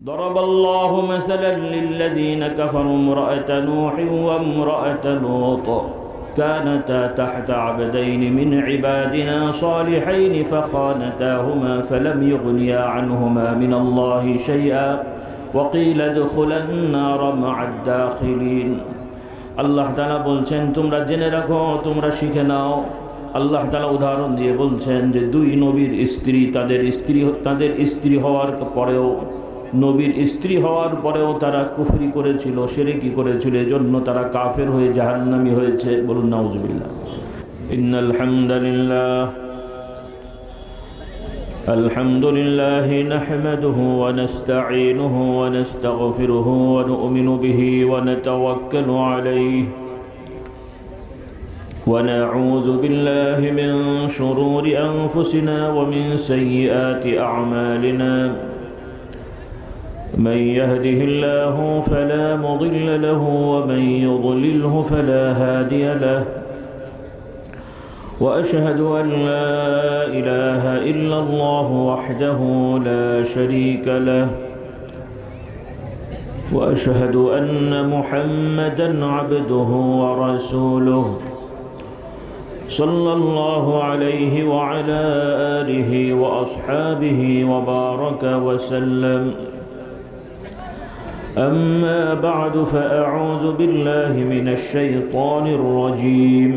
ضرب الله مثلا للذين كفروا امرأة نوح وامرأة لوط كانتا تحت عبدين من عبادنا صالحين فخانتاهما فلم يغنيا عنهما من الله شيئا وقيل ادخلا النار مع الداخلين। আল্লাহ তাআলা বলছেন, তোমরা জেনে রাখো, তোমরা শিখে নাও। আল্লাহ তাআলা উদাহরণ দিয়ে বলছেন যে দুই নবীর স্ত্রী তাদের স্ত্রী হওয়ার পরেও, নবীর স্ত্রী হওয়ার পরেও তারা কুফরি করেছিল, শিরকি করেছিল, এজন্য তারা কাফের হয়ে জাহান্নামী হয়েছে। বলুন নাউজুবিল্লাহ। ইন্নাল হামদুলিল্লাহ নাহমাদুহু ওয়া নাস্তাঈনুহু ওয়া নাস্তাগফিরুহু ওয়া নু'মিনু বিহি ওয়া নাতাওয়াক্কালু আলাইহি ওয়া নাউযু বিল্লাহি মিন শুরুরি আনফুসিনা ওয়া মিন সাইয়্যাতি আ'মালিনা। من يهده الله فلا مضل له ومن يضلله فلا هادي له وأشهد أن لا إله إلا الله وحده لا شريك له وأشهد أن محمدا عبده ورسوله صلى الله عليه وعلى آله وأصحابه وبارك وسلم. أما بعد فأعوذ بالله من الشيطان الرجيم.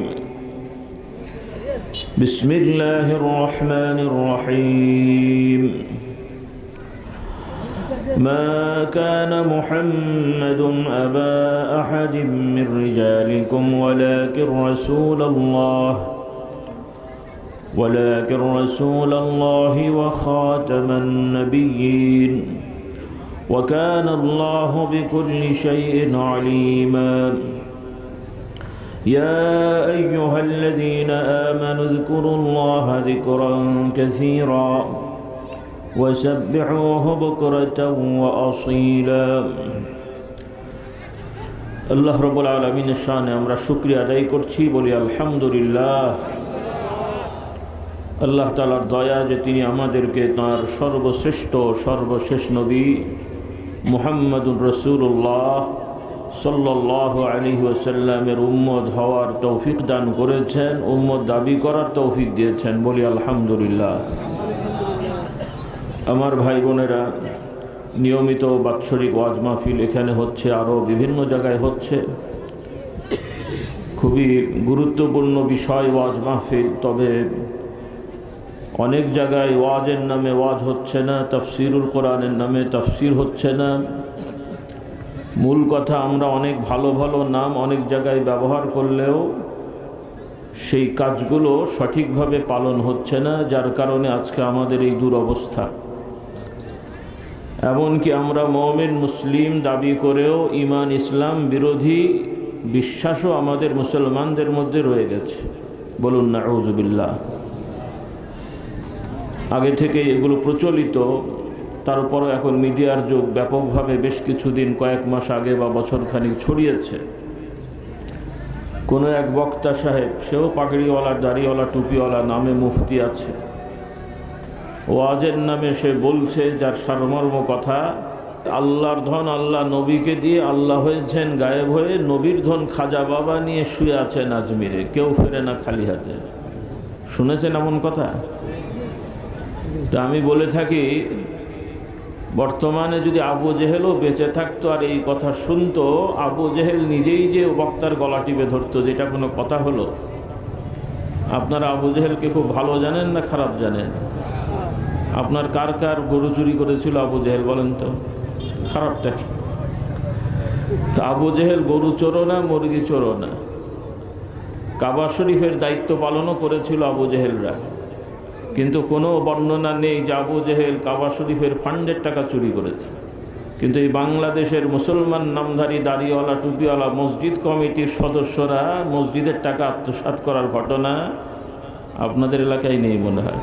بسم الله الرحمن الرحيم. ما كان محمد أبا أحد من رجالكم ولكن رسول الله وخاتم النبيين وكان الله بكل شيء عليما. يا أيها الذين آمنوا اذكروا الله ذكرا كثيرا وسبحوه بكرة وأصيلا. আল্লাহ রাব্বুল আলামিনের শানে আমরা শুকরিয়া আদায় করছি, বলি আলহামদুলিল্লাহ। আল্লাহ তাআলার দয়া যে তিনি আমাদেরকে তাঁর সর্বশ্রেষ্ঠ সর্বশেষ নবী মুহাম্মদুর রাসূলুল্লাহ সাল্লাল্লাহু আলাইহি ওয়াসাল্লামের উম্মত হওয়ার তৌফিক দান করেছেন, উম্মত দাবি করার তৌফিক দিয়েছেন, বলি আলহামদুলিল্লাহ। আমার ভাই বোনেরা, নিয়মিত বাৎসরিক ওয়াজ মাহফিল এখানে হচ্ছে, আরও বিভিন্ন জায়গায় হচ্ছে। খুবই গুরুত্বপূর্ণ বিষয় ওয়াজ মাহফিল। তবে অনেক জায়গায় ওয়াজের নামে ওয়াজ হচ্ছে না, তাফসিরুল কোরআনের নামে তাফসির হচ্ছে না। মূল কথা, আমরা অনেক ভালো ভালো নাম অনেক জায়গায় ব্যবহার করলেও সেই কাজগুলো সঠিকভাবে পালন হচ্ছে না, যার কারণে আজকে আমাদের এই দুরবস্থা। এমনকি আমরা মুমিন মুসলিম দাবি করেও ঈমান ইসলাম বিরোধী বিশ্বাসও আমাদের মুসলমানদের মধ্যে রয়ে গেছে। বলুন নাউযুবিল্লাহ। আগে থেকে এগুলো প্রচলিত, তারপরও এখন মিডিয়ার যুগ, ব্যাপকভাবে বেশ কিছুদিন, কয়েক মাস আগে বা বছরখানিক ছড়িয়েছে। কোনো এক বক্তা সাহেব, সেও পাগড়িওয়ালা, দাড়িওয়ালা, টুপিওয়ালা, নামে মুফতি আছে, ওয়াজের নামে সে বলছে, যার সারমর্ম কথা, আল্লাহর ধন আল্লাহ নবীকে দিয়ে আল্লাহ হয়েছেন গায়েব হয়ে, নবীর ধন খাজা বাবা নিয়ে শুয়ে আছেন আজমিরে, কেউ ফেরে না খালি হাতে। শুনেছেন এমন কথা? তা আমি বলে থাকি, বর্তমানে যদি আবু জেহেলও বেঁচে থাকতো আর এই কথা শুনতো, আবু জেহেল নিজেই যে বক্তার গলা টিপে ধরতো, যেটা কোনো কথা হলো? আপনারা আবু জেহেলকে খুব ভালো জানেন না খারাপ জানেন? আপনার কার কার গরু চুরি করেছিল আবু জেহেল, বলেন তো? খারাপটা কি? তা আবু জেহেল গরু চোরও না, মুরগি চোরও না। কাবা শরীফের দায়িত্ব পালনও করেছিল আবু জেহেলরা, কিন্তু কোনো বর্ণনা নেই যে আবু জেহেল কাবা শরীফের ফান্ডের টাকা চুরি করেছে। কিন্তু এই বাংলাদেশের মুসলমান নামধারী দাড়িওয়ালা টুপিওয়ালা মসজিদ কমিটির সদস্যরা মসজিদের টাকা আত্মসাৎ করার ঘটনা আপনাদের এলাকায় নেই মনে হয়।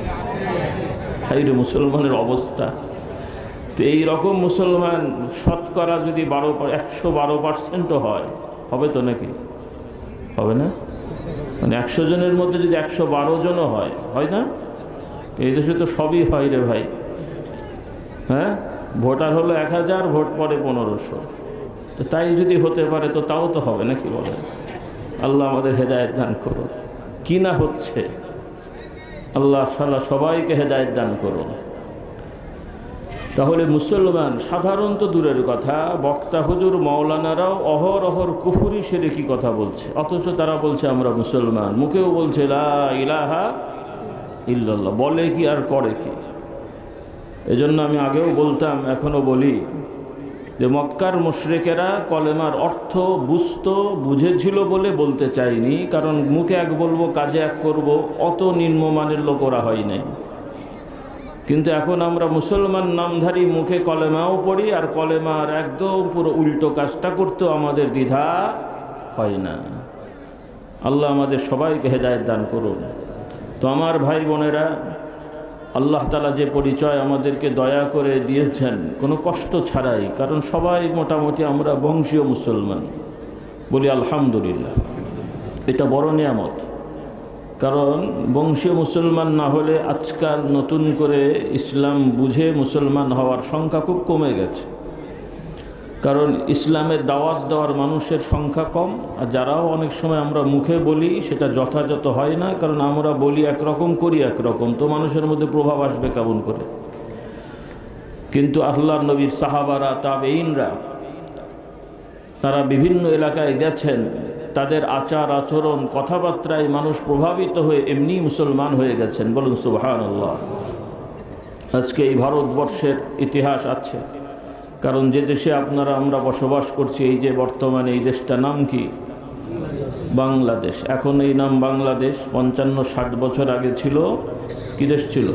হাইরে মুসলমানের অবস্থা! তো এই রকম মুসলমান শতকরা যদি 112% হয়, হবে তো নাকি? হবে না? মানে 100 জনের মধ্যে যদি 112 জনও হয় না? এই দেশে তো সবই হয় রে ভাই। হ্যাঁ, ভোটার হলো 1000, ভোট পড়ে 1500। তো তাই যদি হতে পারে তো তাও তো হবে নাকি বলেন? আল্লাহ আমাদের হেদায়েত দান করুন। কি না হচ্ছে, আল্লাহ সবাইকে হেদায়েত দান করুন। তাহলে মুসলমান সাধারণত দূরের কথা, বক্তা হুজুর মাওলানারাও অহরহর কুফরি শিরকি কথা বলছে, অথচ তারা বলছে আমরা মুসলমান, মুখেও বলছে লা ইলাহা ইল্লাল্লাহ, বলে কি আর করে কি? এজন্য আমি আগেও বলতাম, এখনও বলি যে মক্কার মুশরিকেরা কলেমার অর্থ বুঝেছিল বলে বলতে চাইনি, কারণ মুখে এক বলবো কাজে এক করব, অত নিম্নমানের লোক ওরা হয় নাই। কিন্তু এখন আমরা মুসলমান নামধারী, মুখে কলেমাও পড়ি, আর কলেমার একদম পুরো উল্টো কাজটা করতেও আমাদের দ্বিধা হয় না। আল্লাহ আমাদের সবাইকে হেদায়েত দান করুন। তো আমার ভাই বোনেরা, আল্লাহ তাআলা যে পরিচয় আমাদেরকে দয়া করে দিয়েছেন কোনো কষ্ট ছাড়াই, কারণ সবাই মোটামুটি আমরা বংশীয় মুসলমান, বলি আলহামদুলিল্লাহ, এটা বড় নিয়ামত। কারণ বংশীয় মুসলমান না হলে আজকাল নতুন করে ইসলাম বুঝে মুসলমান হওয়ার সংখ্যা খুব কমে গেছে। কারণ ইসলামের দাওয়াত দেওয়ার মানুষের সংখ্যা কম, আর যারাও অনেক সময় আমরা মুখে বলি সেটা যথাযথ হয় না, কারণ আমরা বলি একরকম, করি একরকম, তো মানুষের মধ্যে প্রভাব আসবে কেমন করে? কিন্তু আল্লাহর নবীর সাহাবারা, তাবেঈনরা, তারা বিভিন্ন এলাকায় গেছেন, তাদের আচার আচরণ কথাবার্তায় মানুষ প্রভাবিত হয়ে এমনি মুসলমান হয়ে গেছেন। বলুন সুবহানাল্লাহ। আজকে এই ভারতবর্ষের ইতিহাস আছে, কারণ যে দেশে আমরা বসবাস করছি, এই যে বর্তমানে এই দেশটার নাম কি? বাংলাদেশ। এখন এই নাম বাংলাদেশ, 55-60 বছর আগে ছিল কি দেশ ছিল?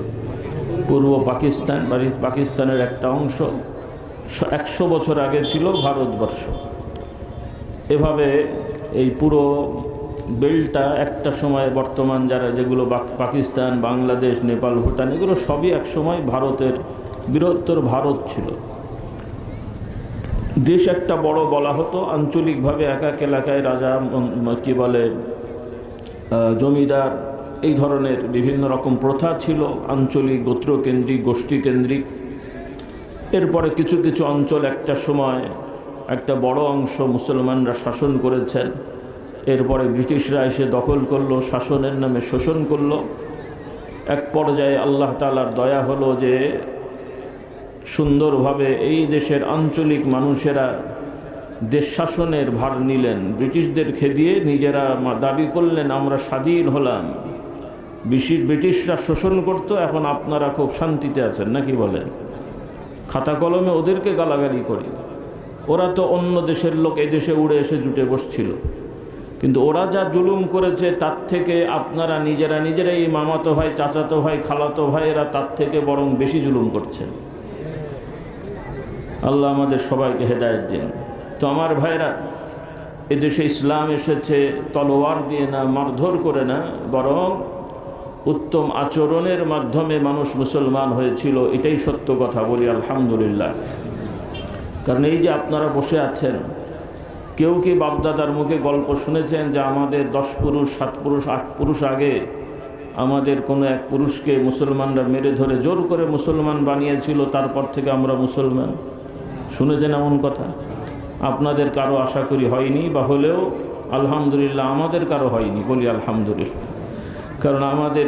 পূর্ব পাকিস্তান, পাকিস্তানের একটা অংশ। 100 বছর আগে ছিল ভারতবর্ষ। এভাবে এই পুরো বেলটা একটা সময়, বর্তমান যেগুলো পাকিস্তান, বাংলাদেশ, নেপাল, ভুটান, এগুলো সবই এক সময় ভারতের বৃহত্তর ভারত ছিল। দেশ একটা বড় বলা হতো, আঞ্চলিকভাবে এক এক এলাকায় রাজা, কি বলে, জমিদার, এই ধরনের বিভিন্ন রকম প্রথা ছিল, আঞ্চলিক, গোত্রকেন্দ্রিক, গোষ্ঠীকেন্দ্রিক। এরপরে কিছু কিছু অঞ্চল একটা সময়, একটা বড় অংশ মুসলমানরা শাসন করেছেন। এরপরে ব্রিটিশরা এসে দখল করলো, শাসনের নামে শোষণ করলো। এক পর্যায়ে আল্লাহ তাআলার দয়া হলো যে সুন্দরভাবে এই দেশের আঞ্চলিক মানুষেরা দেশ শাসনের ভার নিলেন, ব্রিটিশদের খেদিয়ে নিজেরা দাবি করলেন আমরা স্বাধীন হলাম। ব্রিটিশরা শোষণ করত, এখন আপনারা খুব শান্তিতে আছেন নাকি বলেন? খাতা কলমে ওদেরকে গালাগালি করি, ওরা তো অন্য দেশের লোক, এই দেশে উড়ে এসে জুটে বসছিল। কিন্তু ওরা যা জুলুম করেছে তার থেকে আপনারা নিজেরাই, মামাতো ভাই, চাচাতো ভাই, খালাতো ভাই, এরা তার থেকে বরং বেশি জুলুম করছে। আল্লাহ আমাদের সবাইকে হেদায়েত দিন। তো আমার ভাইরা, এদেশে ইসলাম এসেছে তলোয়ার দিয়ে না, মারধর করে না, বরং উত্তম আচরণের মাধ্যমে মানুষ মুসলমান হয়েছিল। এটাই সত্য কথা, বলি আলহামদুলিল্লাহ। কারণ এই যে আপনারা বসে আছেন, কেউ কি বাপদাদার মুখে গল্প শুনেছেন যে আমাদের 10 পুরুষ, 7 পুরুষ, 8 পুরুষ আগে আমাদের কোনো এক পুরুষকে মুসলমানরা মেরে ধরে জোর করে মুসলমান বানিয়েছিল, তারপর থেকে আমরা মুসলমান? শুনেছেন এমন কথা? আপনাদের কারো আশা করি হয়নি, বা হলেও আলহামদুলিল্লাহ আমাদের কারো হয়নি, বলি আলহামদুলিল্লাহ। কারণ আমাদের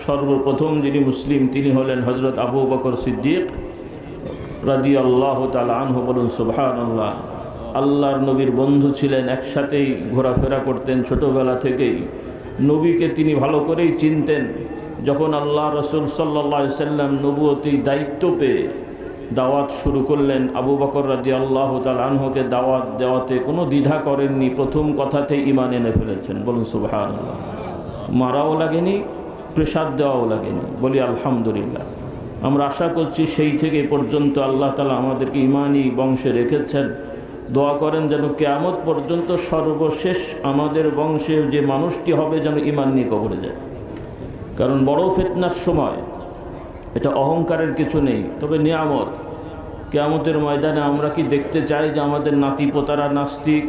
সর্বপ্রথম যিনি মুসলিম তিনি হলেন হযরত আবু বকর সিদ্দিক রাদিয়াল্লাহু তাআলা আনহু। বলুন সুবহানাল্লাহ। আল্লাহর নবীর বন্ধু ছিলেন, একসাথেই ঘোরাফেরা করতেন ছোটোবেলা থেকেই। নবীকে তিনি ভালো করেই চিনতেন। যখন আল্লাহ রসুল সাল্লাল্লাহু আলাইহি সাল্লাম নবুয়তি দায়িত্ব পেয়ে দাওয়াত শুরু করলেন, আবু বকর রাদিয়াল্লাহু তাআলা আনহুকে দাওয়াত দেওয়াতে কোনো দ্বিধা করেননি, প্রথম কথাতেই ঈমান এনে ফেলেছেন। বলুন সুবহানাল্লাহ। মারাও লাগেনি, প্রেসার দেওয়াও লাগেনি, বলি আলহামদুলিল্লাহ। আমরা আশা করছি সেই থেকে পর্যন্ত আল্লাহ তাআলা আমাদেরকে ঈমানি বংশে রেখেছেন। দোয়া করেন যেন কিয়ামত পর্যন্ত সর্বশেষ আমাদের বংশে যে মানুষটি হবে যেন ঈমান নিয়ে কবরে যায়। কারণ বড় ফিতনার সময়, এটা অহংকারের কিছু নেই, তবে নিয়ামত। কিয়ামতের ময়দানে আমরা কি দেখতে চাই যে আমাদের নাতিপোতারা নাস্তিক?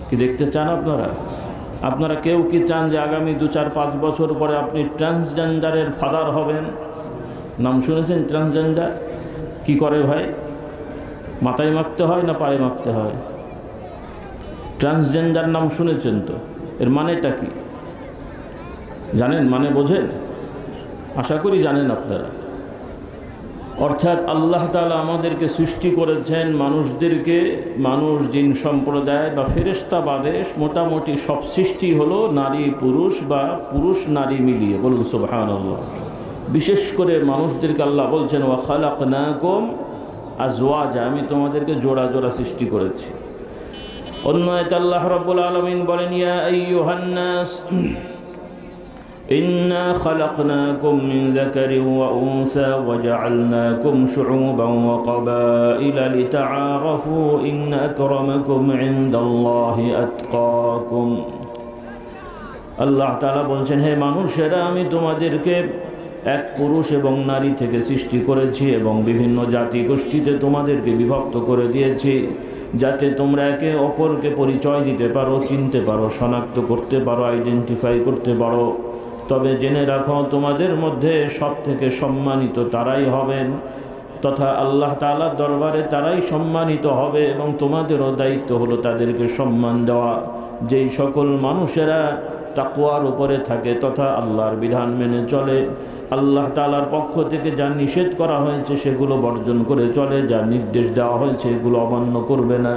কি দেখতে চান আপনারা কেউ কি চান যে আগামী 2-4-5 বছর পরে আপনি ট্রান্সজেন্ডারের ফাদার হবেন? নাম শুনেছেন ট্রান্সজেন্ডার? কি করে ভাই? মাথায় মাখতে হয় না পায়ে মাখতে হয়? ট্রান্সজেন্ডার নাম শুনেছেন তো? এর মানেটা কি জানেন? মানে বোঝেন? আশা করি জানেন আপনারা। অর্থাৎ আল্লাহ তাআলা আমাদেরকে সৃষ্টি করেছেন মানুষদেরকে, মানুষ জিন সম্প্রদায় বা ফেরেশতা বাদে মোটামুটি সব সৃষ্টি হলো নারী পুরুষ বা পুরুষ নারী মিলিয়ে। বলুন সুবহানাল্লাহ। বিশেষ করে মানুষদেরকে আল্লাহ বলছেন ওয়া খালাকনাকুম আজওয়াজা, আমি তোমাদেরকে জোড়া জোড়া সৃষ্টি করেছি। অন্য আয়াতে আল্লাহ রাব্বুল আলামিন বলেন ইয়া আইয়ুহান নাস ইন্না খালাকনাকুম মিন যাকারিন ওয়া উনসা ওয়া জাআলনাকুম শুউবান ওয়া ক্বাবাইলা লিতাআরাফু ইন্না আকরামাকুম ইনদাল্লাহি আতকাকুম। আল্লাহ তাআলা বলছেন, হে মানুষেরা, আমি তোমাদেরকে এক পুরুষ এবং নারী থেকে সৃষ্টি করেছি এবং বিভিন্ন জাতি গোষ্ঠীতে তোমাদেরকে বিভক্ত করে দিয়েছি, যাতে তোমরা একে অপরকে পরিচয় দিতে পারো, চিনতে পারো, শনাক্ত করতে পারো, আইডেন্টিফাই করতে পারো। তবে জেনে রাখো, তোমাদের মধ্যে সব থেকে সম্মানিত তারাই হবেন, তথা আল্লাহ তাআলার দরবারে তারাই সম্মানিত হবে এবং তোমাদেরও দায়িত্ব হলো তাদেরকে সম্মান দেওয়া। যেই সকল মানুষেরা তাকওয়ার উপরে থাকে তথা আল্লাহর বিধান মেনে চলে, আল্লাহ তাআলার পক্ষ থেকে যা নিষেধ করা হয়েছে সেগুলো বর্জন করে চলে, যা নির্দেশ দেওয়া হয়েছে এগুলো অমান্য করবে না,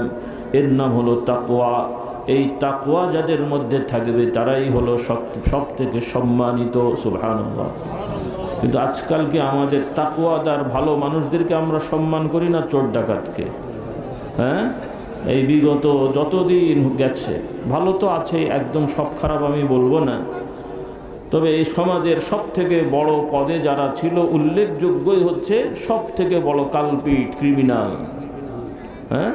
এর নাম হলো তাকওয়া। এই তাকওয়া যাদের মধ্যে থাকবে তারাই হলো সব থেকে সম্মানিত। সুবহানাল্লাহ। কিন্তু আজকালকে আমাদের তাকওয়াদার ভালো মানুষদেরকে আমরা সম্মান করি না, চোর ডাকাতকে। হ্যাঁ, এই বিগত যতদিন গেছে, ভালো তো আছে, একদম সব খারাপ আমি বলবো না, তবে এই সমাজের সব থেকে বড় পদে যারা ছিল উল্লেখযোগ্যই হচ্ছে সব থেকে বড় কালপিট, ক্রিমিনাল। হ্যাঁ,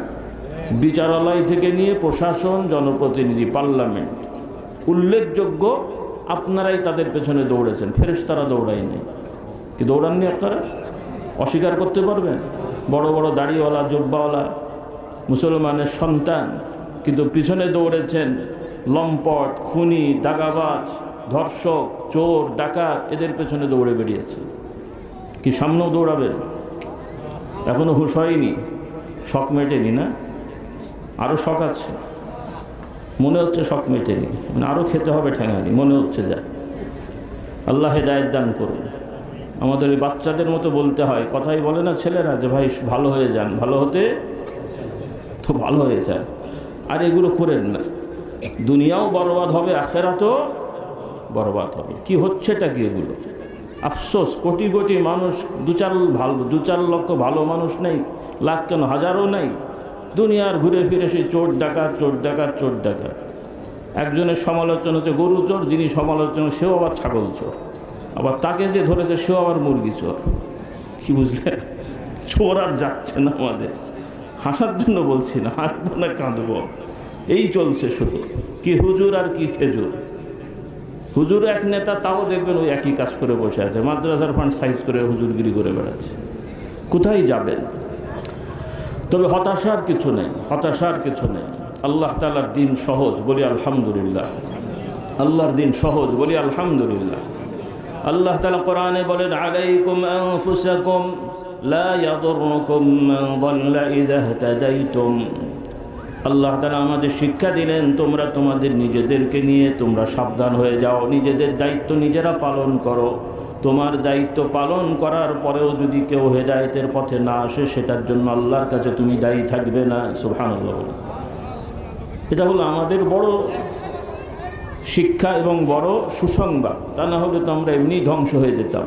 বিচারালয় থেকে নিয়ে প্রশাসন, জনপ্রতিনিধি, পার্লামেন্ট, উল্লেখযোগ্য আপনারাই তাদের পেছনে দৌড়েছেন, ফেরেশতারা দৌড়ায়নি। কি দৌড়াননি আপনারা? অস্বীকার করতে পারবেন? বড় বড় দাড়িওয়ালা, জুব্বাওয়ালা মুসলমানের সন্তান, কিন্তু পিছনে দৌড়েছেন লম্পট, খুনি, দাগাবাজ, ধর্ষক, চোর, ডাকাত, এদের পেছনে দৌড়ে বেরিয়েছে। কি সামনেও দৌড়াবেন? এখনো হুঁশ হয়নি, শখ মেটেনি না? আরও শখ আছে মনে হচ্ছে, শখ মেটেনি, মানে আরও খেতে হবে ঠেঙানি মনে হচ্ছে। যা আল্লাহ হেদায়েত দান করুন। আমাদের এই বাচ্চাদের মতো বলতে হয়, কথাই বলে না ছেলেরা যে ভাই ভালো হয়ে যান, ভালো হতে তো ভালো হয়ে যায়। আর এগুলো করেন না, দুনিয়াও বরবাদ হবে, আখেরাতও বরবাদ হবে। কি হচ্ছেটা কি এগুলো? আফসোস, কোটি কোটি মানুষ, দু চার লক্ষ ভালো মানুষ নেই, লাখ কেন হাজারও নেই, দুনিয়ার ঘুরে ফিরে সেই চোর ডাকাত, চোর ডাকাত, চোর ডাকাত। একজনের সমালোচনা হচ্ছে গরু চোর, যিনি সমালোচনা সেও আবার ছাগল চোর, আবার তাকে যে ধরেছে সেও আবার মুরগি চোর। কি বুঝলেন? চোর আর যাচ্ছে না আমাদের। হাসার জন্য বলছি না, হাসবো না কাঁদবো, এই চলছে শুধু। কি হুজুর আর কি খেজুর। হুজুর এক নেতা, তাও দেখবেন ওই একই কাজ করে বসে আছে, মাদ্রাসার ফান্ড সাইজ করে হুজুরগিরি করে বেড়াচ্ছে। কোথায় যাবেন? তবে হতাশার কিছু নেই, হতাশার কিছু নেই। আল্লাহ তাআলার দিন সহজ, বলি আলহামদুলিল্লাহ। আল্লাহর দিন সহজ, বলি আলহামদুলিল্লাহ। আল্লাহ তাআলা কোরআনে বলেন আলাইকুম আনফুসাকুম লা ইয়াদুররুকুম মান দাল্লা ইযা ইহতাদাইতুম। আল্লাহ তাআলা আমাদের শিক্ষা দিলেন, তোমরা তোমাদের নিজেদেরকে নিয়ে তোমরা সাবধান হয়ে যাও, নিজেদের দায়িত্ব নিজেরা পালন করো। তোমার দায়িত্ব পালন করার পরেও যদি কেউ হেদায়েতের পথে না আসে, সেটার জন্য আল্লাহর কাছে তুমি দায়ী থাকবে না। সুবহানাল্লাহ। এটা হলো আমাদের বড় শিক্ষা এবং বড় সুসংবাদ। তা না হলে তো আমরা এমনি ধ্বংস হয়ে যেতাম।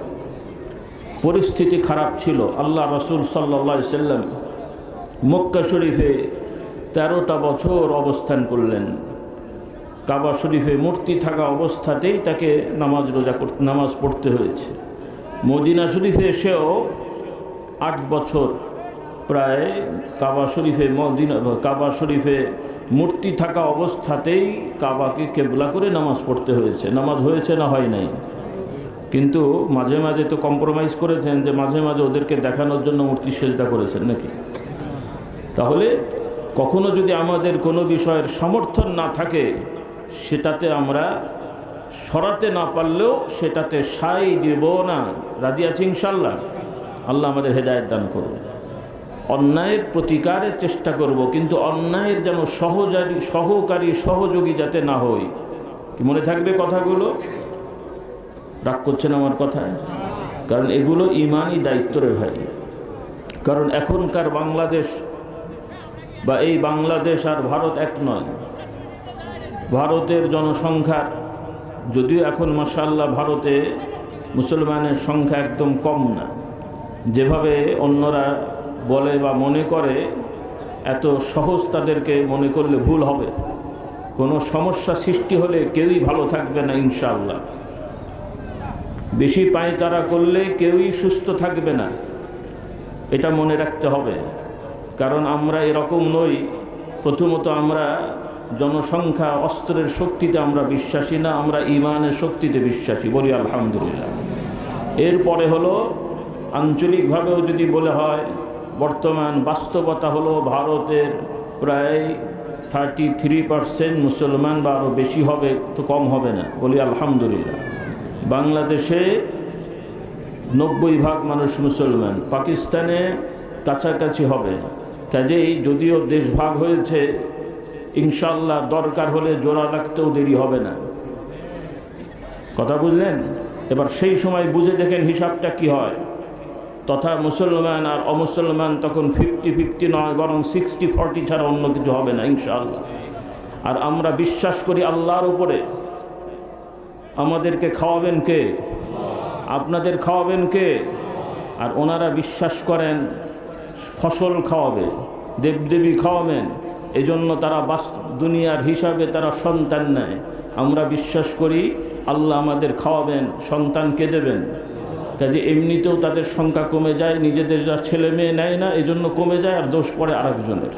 পরিস্থিতি খারাপ ছিল। আল্লাহ রাসূল সাল্লাল্লাহু আলাইহি সাল্লাম মক্কা শরীফে 13টা বছর অবস্থান করলেন। কাবা শরীফে মূর্তি থাকা অবস্থাতেই তাকে নামাজ পড়তে হয়েছে। মদিনা শরীফে এসেও 8 বছর প্রায় কাবা শরীফে মূর্তি থাকা অবস্থাতেই কাবাকে কেবলা করে নামাজ পড়তে হয়েছে। নামাজ হয়েছে না হয় নাই? কিন্তু মাঝে মাঝে তো কম্প্রোমাইজ করেছেন, যে মাঝে মাঝে ওদেরকে দেখানোর জন্য মূর্তি সেজদা করেছেন নাকি? তাহলে কখনো যদি আমাদের কোনো বিষয়ের সমর্থন না থাকে, সেটাতে আমরা সরাতে না পারলেও সেটাতে সাই দেব না। রাজি আছি ইনশাআল্লাহ? আল্লাহ আমাদের হেদায়েত দান করুন। অন্যায়ের প্রতিকারের চেষ্টা করব, কিন্তু অন্যায়ের যেন সহকারী সহযোগী যাতে না হই। কি মনে থাকবে কথাগুলো? রাগ করছেন আমার কথায়? কারণ এগুলো ইমানই দায়িত্ব রে ভাই। কারণ এখনকার বাংলাদেশ বা এই বাংলাদেশ আর ভারত এক নয়। ভারতের জনসংখ্যার, যদিও এখন মাশাআল্লাহ ভারতে মুসলমানের সংখ্যা একদম কম না, যেভাবে অন্যরা বলে বা মনে করে এত সহজ তাদেরকে মনে করলে ভুল হবে। কোনো সমস্যা সৃষ্টি হলে কেউই ভালো থাকবে না ইনশাআল্লাহ। বেশি পায়তারা করলে কেউই সুস্থ থাকবে না, এটা মনে রাখতে হবে। কারণ আমরা এরকম নই। প্রথমত আমরা জনসংখ্যা অস্ত্রের শক্তিতে আমরা বিশ্বাসী না, আমরা ইমানের শক্তিতে বিশ্বাসী, বলি আলহামদুলিল্লাহ। এরপরে হলো আঞ্চলিকভাবেও যদি বলে হয়, বর্তমান বাস্তবতা হলো ভারতের প্রায় 33% মুসলমান, বা আরও বেশি হবে, তো কম হবে না, বলি আলহামদুলিল্লাহ। বাংলাদেশে 90% মানুষ মুসলমান, পাকিস্তানে কাছাকাছি হবে। কাজেই যদিও দেশ ভাগ হয়েছে, ইনশাআল্লাহ দরকার হলে জোড়া রাখতেও দেরি হবে না। কথা বুঝলেন? এবার সেই সময় বুঝে দেখেন হিসাবটা কি হয়। তথা মুসলমান আর অমুসলমান তখন 50-50 নয়, বরং 60-40 ছাড়া অন্য কিছু হবে না ইনশাআল্লাহ। আর আমরা বিশ্বাস করি আল্লাহর উপরে। আমাদেরকে খাওয়াবেন কে? আপনাদের খাওয়াবেন কে? আর ওনারা বিশ্বাস করেন ফসল খাওয়াবে, দেবদেবী খাওয়াবেন, এজন্য তারা দুনিয়ার হিসাবে তারা সন্তান নেয়। আমরা বিশ্বাস করি আল্লাহ আমাদের খাওয়াবেন, সন্তানকে দেবেন। কাজে এমনিতেও তাদের সংখ্যা কমে যায়, নিজেদের ছেলে মেয়ে নেয় না, এজন্য কমে যায়, আর দোষ পড়ে আরেকজনের।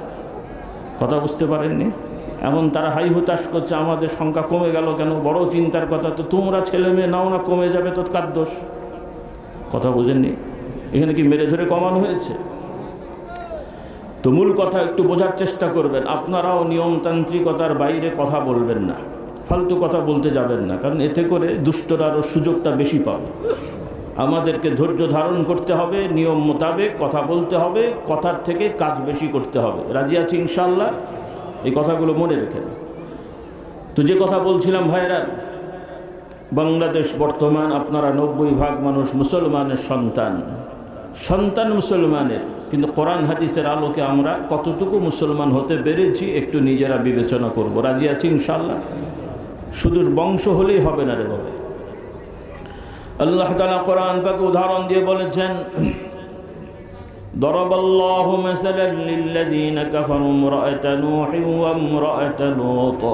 কথা বুঝতে পারেননি? এমন তারা হাই হুতাশ করছে আমাদের সংখ্যা কমে গেল কেন? বড় চিন্তার কথা তো, তোমরা ছেলে মেয়ে নাও না, কমে যাবে তো কার দোষ? কথা বুঝেননি? এখানে কি মেরে ধরে কমানো হয়েছে? তো মূল কথা একটু বোঝার চেষ্টা করবেন। আপনারাও নিয়মতান্ত্রিকতার বাইরে কথা বলবেন না, ফালতু কথা বলতে যাবেন না, কারণ এতে করে দুষ্টরা আরও সুযোগটা বেশি পাবে। আমাদেরকে ধৈর্য ধারণ করতে হবে, নিয়ম মোতাবেক কথা বলতে হবে, কথার থেকে কাজ বেশি করতে হবে। রাজি আছি ইনশাআল্লাহ? এই কথাগুলো মনে রেখেন। তো যে কথা বলছিলাম ভাইরা, বাংলাদেশ বর্তমান আপনারা 90% মানুষ মুসলমানের সন্তান মুসলমানের, কিন্তু কোরআন হাদিসের আলোকে আমরা কতটুকু মুসলমান হতে পেরেছি একটু নিজেরা বিবেচনা করব। রাজি আছি ইনশাআল্লাহ? শুধু বংশ হলেই হবে না রে বাবা। আল্লাহ তাআলা কোরআন পাকে উদাহরণ দিয়ে বলেছেন, দরাবাল্লাহু মাসালান লিল্লাযীনা কাফারু ইমরাআতা নূহিন ওয়া ইমরাআতা লূত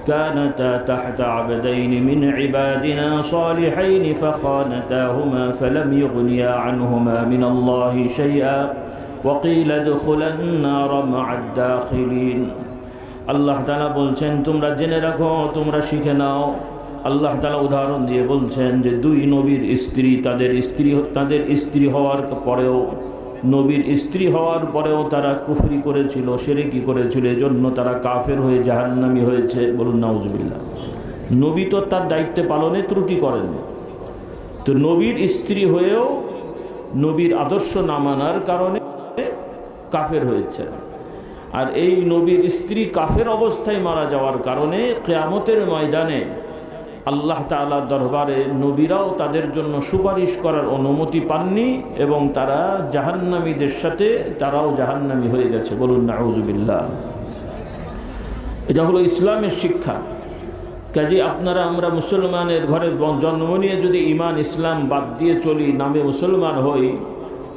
كانتا تحت عبدين من عبادنا صالحين فخانتاهما فلم يغنيا عنهما من الله شيئا وقيل ادخلا النار مع الداخلين। আল্লাহ তাআলা বলছেন তোমরা জেনে রাখো, তোমরা শিখে নাও। আল্লাহ তাআলা উদাহরণ দিয়ে বলছেন যে দুই নবীর স্ত্রী, তাদের স্ত্রী হওয়ার পরেও, নবীর স্ত্রী হওয়ার পরেও তারা কুফরি করেছিল, শিরকি করেছিল, এজন্য তারা কাফের হয়ে জাহান্নামী হয়েছে। বলুন নাউজুবিল্লাহ। নবী তো তার দায়িত্ব পালনে ত্রুটি করেন, তো নবীর স্ত্রী হয়েও নবীর আদর্শ না মানার কারণে কাফের হয়েছে। আর এই নবীর স্ত্রী কাফের অবস্থায় মারা যাওয়ার কারণে কিয়ামতের ময়দানে আল্লাহ তাআলার দরবারে নবীরাও তাদের জন্য সুপারিশ করার অনুমতি পাননি, এবং তারা জাহান্নামীদের সাথে তারাও জাহান্নামী হয়ে গেছে। বলুন নাউজুবিল্লাহ। এটা হলো ইসলামের শিক্ষা। কাজে আমরা মুসলমানের ঘরে জন্ম নিয়ে যদি ইমান ইসলাম বাদ দিয়ে চলি, নামে মুসলমান হই,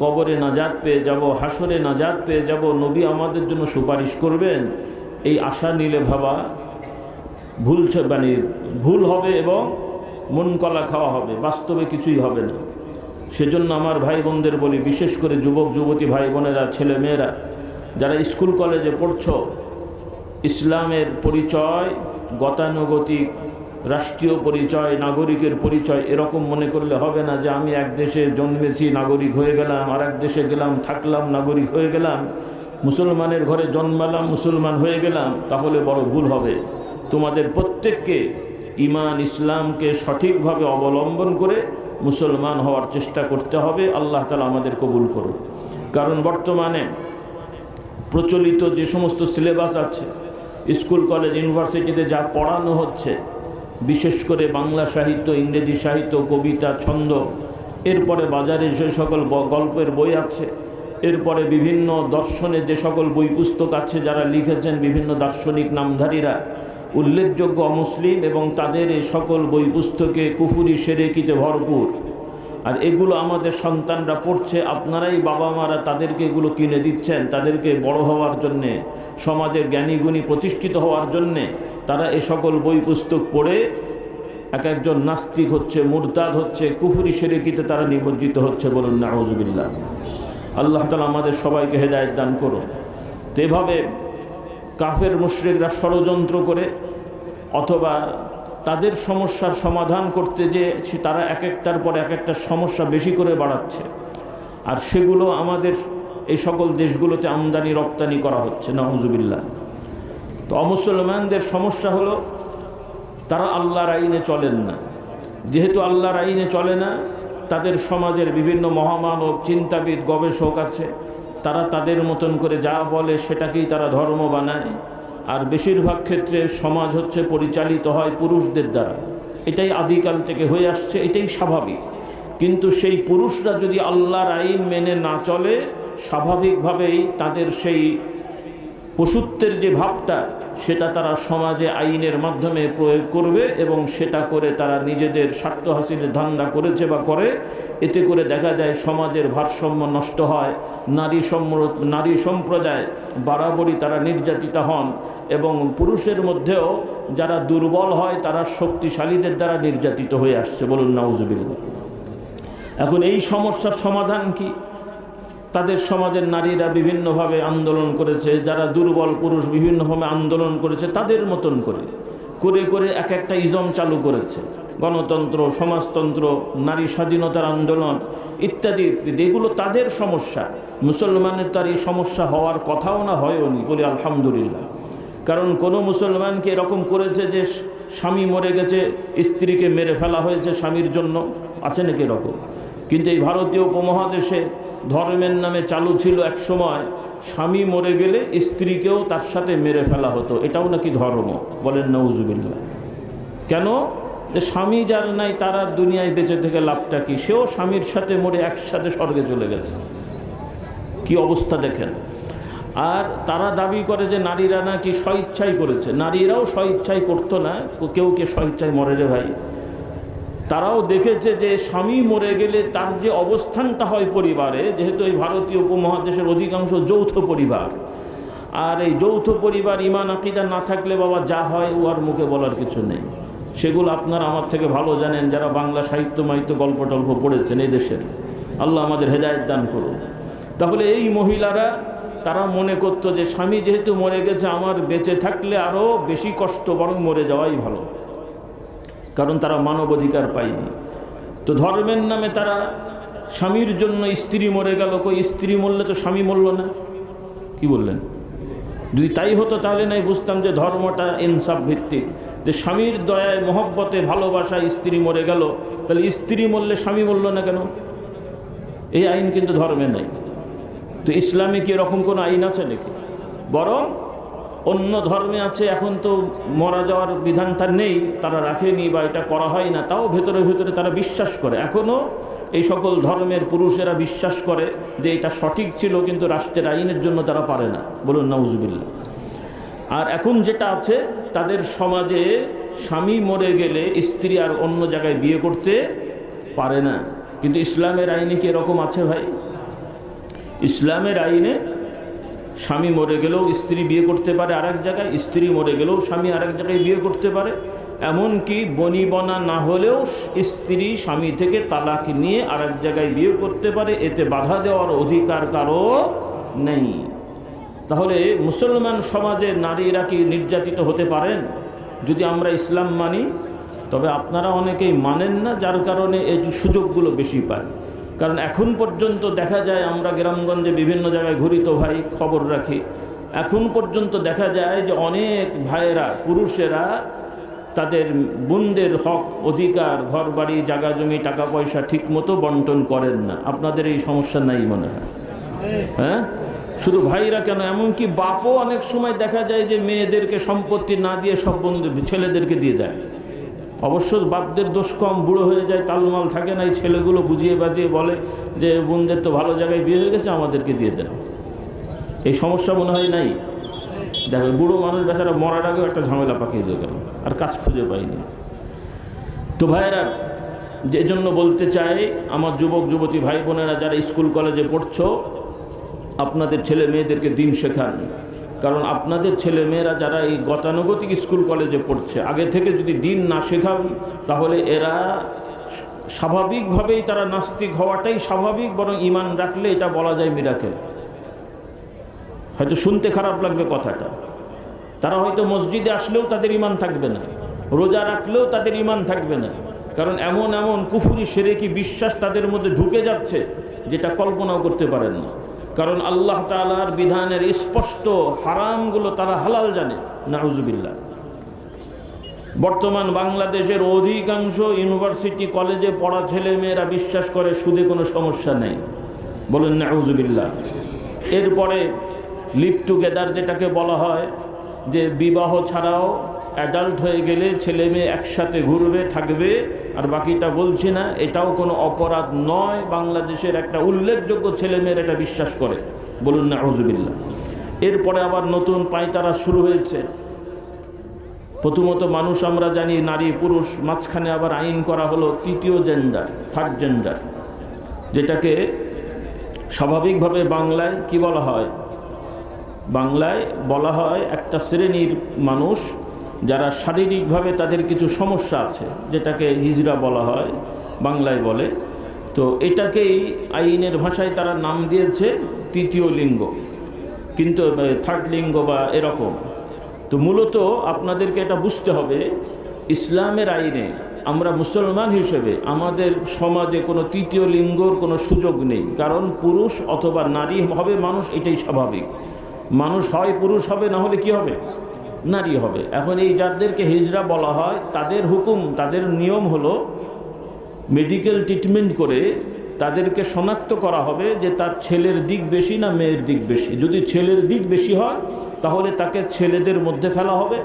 কবরে নাজাত পেয়ে যাব, হাসরে নাজাত পেয়ে যাব, নবী আমাদের জন্য সুপারিশ করবেন, এই আশা নিলে ভাবা ভুল হবে এবং মন কলা খাওয়া হবে, বাস্তবে কিছুই হবে না। সেজন্য আমার ভাই বোনদের বলি, বিশেষ করে যুবক যুবতী ভাই বোনেরা, ছেলে মেয়েরা যারা স্কুল কলেজে পড়ছো, ইসলামের পরিচয় গতানুগতিক, রাষ্ট্রীয় পরিচয়, নাগরিকের পরিচয় এরকম মনে করলে হবে না যে আমি এক দেশে জন্মেছি নাগরিক হয়ে গেলাম, আর এক দেশে গেলাম থাকলাম নাগরিক হয়ে গেলাম, মুসলমানের ঘরে জন্মালাম মুসলমান হয়ে গেলাম, তাহলে বড় ভুল হবে। তোমাদের প্রত্যেককে ইমান ইসলামকে সঠিকভাবে অবলম্বন করে মুসলমান হওয়ার চেষ্টা করতে হবে। আল্লাহ তাআলা আমাদের কবুল করুন। কারণ বর্তমানে প্রচলিত যে সমস্ত সিলেবাস আছে, স্কুল কলেজ ইউনিভার্সিটিতে যা পড়ানো হচ্ছে, বিশেষ করে বাংলা সাহিত্য, ইংরেজি সাহিত্য, কবিতা, ছন্দ, এরপরে বাজারে যে সকল গল্পের বই আছে, এরপরে বিভিন্ন দর্শনের যে সকল বই পুস্তক আছে, যারা লিখেছেন বিভিন্ন দার্শনিক নামধারীরা, উল্লেখযোগ্য অমুসলিম, এবং তাদের এই সকল বই পুস্তকে কুফুরি শিরকিতে ভরপুর। আর এগুলো আমাদের সন্তানরা পড়ছে, আপনারাই বাবা মারা তাদেরকে এগুলো কিনে দিচ্ছেন, তাদেরকে বড় হওয়ার জন্যে, সমাজের জ্ঞানীগুণী প্রতিষ্ঠিত হওয়ার জন্যে। তারা এ সকল বই পুস্তক পড়ে এক একজন নাস্তিক হচ্ছে, মুরতাদ হচ্ছে, কুফুরি শিরকিতে তারা নিমজ্জিত হচ্ছে। বলুন নাউজুবিল্লাহ। আল্লাহ তাআলা আমাদের সবাইকে হেদায়েত দান করুন। তো এভাবে কাফের মুশরিকরা ষড়যন্ত্র করে অথবা তাদের সমস্যার সমাধান করতে যে তারা এক একটার পর এক একটা সমস্যা বেশি করে বাড়াচ্ছে, আর সেগুলো আমাদের এই সকল দেশগুলোতে আমদানি রপ্তানি করা হচ্ছে, নাউজুবিল্লাহ। তো অমুসলমানদের সমস্যা হলো তারা আল্লাহর আইনে চলেন না। যেহেতু আল্লাহর আইনে চলে না, তাদের সমাজের বিভিন্ন মহামানব, চিন্তাবিদ, গবেষক আছে, তারা তাদের মতন করে যা বলে সেটাকেই তারা ধর্ম বানায়। আর বেশিরভাগ ক্ষেত্রে সমাজ হচ্ছে পরিচালিত হয় পুরুষদের দ্বারা। এটাই আদিকাল থেকে হয়ে আসছে, এটাই স্বাভাবিক। কিন্তু সেই পুরুষরা যদি আল্লাহর আইন মেনে না চলে, স্বাভাবিকভাবেই তাদের সেই পশুত্বের যে ভাবটা, সেটা তারা সমাজে আইনের মাধ্যমে প্রয়োগ করবে, এবং সেটা করে তারা নিজেদের স্বার্থ হাসিলের ধান্দা করেছে বা করে। এতে করে দেখা যায় সমাজের ভারসাম্য নষ্ট হয়, নারী সম্প্রদায় বরাবরই তারা নির্যাতিত হন, এবং পুরুষের মধ্যেও যারা দুর্বল হয় তারা শক্তিশালীদের দ্বারা নির্যাতিত হয়ে আসছে। বলুন নাউজুবিল্লাহ। এখন এই সমস্যার সমাধান কি? তাদের সমাজের নারীরা বিভিন্নভাবে আন্দোলন করেছে, যারা দুর্বল পুরুষ বিভিন্নভাবে আন্দোলন করেছে, তাদের মতন করে করে করে এক একটা ইজম চালু করেছে। গণতন্ত্র, সমাজতন্ত্র, নারী স্বাধীনতার আন্দোলন ইত্যাদি ইত্যাদি। এগুলো তাদের সমস্যা। মুসলমানের তার এই সমস্যা হওয়ার কথাও না, হয়ওনি। বলি আলহামদুলিল্লাহ। কারণ কোনো মুসলমানকে এরকম করেছে যে স্বামী মরে গেছে, স্ত্রীকে মেরে ফেলা হয়েছে স্বামীর জন্য? আছে নাকি এরকম? কিন্তু এই ভারতীয় উপমহাদেশে ধর্মের নামে চালু ছিল এক সময়, স্বামী মরে গেলে স্ত্রীকেও তার সাথে মেরে ফেলা হতো। এটাও নাকি ধর্ম? বলেন নাউজুবিল্লাহ। কেন? যে স্বামী যার নাই তার আর দুনিয়ায় বেঁচে থেকে লাভটা কি? সেও স্বামীর সাথে মরে একসাথে স্বর্গে চলে গেছে। কি অবস্থা দেখেন। আর তারা দাবি করে যে নারীরা নাকি স্বইচ্ছাই করেছে। নারীরাও স্বইচ্ছাই করতো না, কেউ কে স্বইচ্ছায় মরে রে ভাই। তারাও দেখেছে যে স্বামী মরে গেলে তার যে অবস্থানটা হয় পরিবারে, যেহেতু এই ভারতীয় উপমহাদেশের অধিকাংশ যৌথ পরিবার, আর এই যৌথ পরিবার ঈমান আকীদা না থাকলে বাবা যা হয় ও আর মুখে বলার কিছু নেই। সেগুলো আপনারা আমার থেকে ভালো জানেন, যারা বাংলা সাহিত্য মাহিত্য গল্প টল্প পড়েছেন এই দেশের। আল্লাহ আমাদের হেদায়েত দান করুন। তাহলে এই মহিলারা তারা মনে করতো যে স্বামী যেহেতু মরে গেছে, আমার বেঁচে থাকলে আরও বেশি কষ্ট, বরং মরে যাওয়াই ভালো, কারণ তারা মানবাধিকার পায়নি। তো ধর্মের নামে তারা স্বামীর জন্য স্ত্রী মরে গেল। কই স্ত্রী মরলে তো স্বামী মরল না? কি বললেন? যদি তাই হতো তাহলে নাই বুঝতাম যে ধর্মটা ইনসাফ ভিত্তিক, যে স্বামীর দয়ায় মহব্বতে ভালোবাসায় স্ত্রী মরে গেল, তাহলে স্ত্রী মরলে স্বামী মরল না কেন? এই আইন কিন্তু ধর্মে নেই। তো ইসলামে কি এরকম কোনো আইন আছে নাকি? বরং অন্য ধর্মে আছে। এখন তো মারা যাওয়ার বিধানটা নেই, তারা রাখেনি বা এটা করা হয় না, তাও ভেতরে ভেতরে তারা বিশ্বাস করে। এখনও এই সকল ধর্মের পুরুষেরা বিশ্বাস করে যে এটা সঠিক ছিল, কিন্তু রাষ্ট্রের আইনের জন্য তারা পারে না। বলুন নাউজুবিল্লাহ। আর এখন যেটা আছে, তাদের সমাজে স্বামী মরে গেলে স্ত্রী আর অন্য জায়গায় বিয়ে করতে পারে না। কিন্তু ইসলামের আইনে কি এরকম আছে ভাই? ইসলামের আইনে স্বামী মরে গেলেও স্ত্রী বিয়ে করতে পারে আরেক জায়গায়, স্ত্রী মরে গেলেও স্বামী আরেক জায়গায় বিয়ে করতে পারে। এমনকি বনিবনা না হলেও স্ত্রী স্বামী থেকে তালাক নিয়ে আরেক জায়গায় বিয়ে করতে পারে। এতে বাধা দেওয়ার অধিকার কারো নেই। তাহলে মুসলমান সমাজে নারীরা কি নির্যাতিত হতে পারেন যদি আমরা ইসলাম মানি? তবে আপনারা অনেকেই মানেন না, যার কারণে এই সুযোগগুলো বেশি পায়। কারণ এখন পর্যন্ত দেখা যায়, আমরা গ্রামগঞ্জে বিভিন্ন জায়গায় ঘুরি তো ভাই, খবর রাখি, এখন পর্যন্ত দেখা যায় যে অনেক ভাইয়েরা, পুরুষেরা তাদের বোনদের হক, অধিকার, ঘর বাড়ি, জায়গা জমি, টাকা পয়সা ঠিক মতো বন্টন করেন না। আপনাদের এই সমস্যা নাই মনে হয়? হ্যাঁ, শুধু ভাইরা কেন, এমনকি বাপও অনেক সময় দেখা যায় যে মেয়েদেরকে সম্পত্তি না দিয়ে সব বন্ধু ছেলেদেরকে দিয়ে দেয়। অবশ্য বাপদের দোষ কম, বুড়ো হয়ে যায়, তালমাল থাকে না, এই ছেলেগুলো বুঝিয়ে বাজিয়ে বলে যে বোনদের তো ভালো জায়গায় বিয়ে হয়ে গেছে, আমাদেরকে দিয়ে দেন। এই সমস্যা মনে হয় নাই? দেখো বুড়ো মানুষ বেচারা মরার আগেও একটা ঝামেলা পাকিয়ে দিয়ে গেল, আর কাজ খুঁজে পাইনি। তো ভাইয়েরা, যে জন্য বলতে চাই, আমার যুবক যুবতী ভাই বোনেরা যারা স্কুল কলেজে পড়ছো, আপনাদের ছেলে মেয়েদেরকে দিন শেখান। কারণ আপনাদের ছেলে মেয়েরা যারা এই গতানুগতিক স্কুল কলেজে পড়ছে, আগে থেকে যদি দিন না শেখান তাহলে এরা স্বাভাবিকভাবেই তারা নাস্তিক হওয়াটাই স্বাভাবিক, বরং ঈমান রাখলে এটা বলা যায় মিরাকেল। হয়তো শুনতে খারাপ লাগবে কথাটা, তারা হয়তো মসজিদে আসলেও তাদের ঈমান থাকবে না, রোজা রাখলেও তাদের ঈমান থাকবে না, কারণ এমন এমন কুফরি শিরকি বিশ্বাস তাদের মধ্যে ঢুকে যাচ্ছে যেটা কল্পনাও করতে পারেন না। কারণ আল্লাহ তাআলার বিধানের স্পষ্ট হারামগুলো তারা হালাল জানে। নাউজুবিল্লাহ। বর্তমান বাংলাদেশের অধিকাংশ ইউনিভার্সিটি কলেজে পড়া ছেলে মেয়েরা বিশ্বাস করে সুদে কোনো সমস্যা নেই, বলেন নাউজুবিল্লাহ। এরপরে লিভ টুগেদার যেটাকে বলা হয়, যে বিবাহ ছাড়াও অ্যাডাল্ট হয়ে গেলে ছেলে মেয়ে একসাথে ঘুরবে থাকবে, আর বাকিটা বলছি না, এটাও কোনো অপরাধ নয়। বাংলাদেশের একটা উল্লেখযোগ্য ছেলে মেয়ের এটা বিশ্বাস করে, বলুন নাউজুবিল্লাহ। এরপরে আবার নতুন পায়তারা শুরু হয়েছে। প্রথমত মানুষ আমরা জানি নারী পুরুষ, মাঝখানে আবার আইন করা হলো তৃতীয় জেন্ডার, থার্ড জেন্ডার, যেটাকে স্বাভাবিকভাবে বাংলায় কি বলা হয়? বাংলায় বলা হয় একটা শ্রেণীর মানুষ যারা শারীরিকভাবে তাদের কিছু সমস্যা আছে, যেটাকে হিজড়া বলা হয়, বাংলায় বলে। তো এটাকেই আইনের ভাষায় তারা নাম দিয়েছে তৃতীয় লিঙ্গ, কিন্তু থার্ড লিঙ্গ বা এরকম। তো মূলত আপনাদেরকে এটা বুঝতে হবে, ইসলামের আইনে আমরা মুসলমান হিসেবে আমাদের সমাজে কোনো তৃতীয় লিঙ্গর কোনো সুযোগ নেই। কারণ পুরুষ অথবা নারী হবে মানুষ, এটাই স্বাভাবিক। মানুষ হয় পুরুষ হবে, না হলে কি হবে? নারী হবে। এখন এই যাদেরকে হিজড়া বলা হয় তাদের হুকুম, তাদের নিয়ম হলো মেডিকেল ট্রিটমেন্ট করে তাদেরকে শনাক্ত করা হবে যে তার ছেলের দিক বেশি না মেয়ের দিক বেশি। যদি ছেলের দিক বেশি হয় তাহলে তাকে ছেলেদের মধ্যে ফেলা হবে,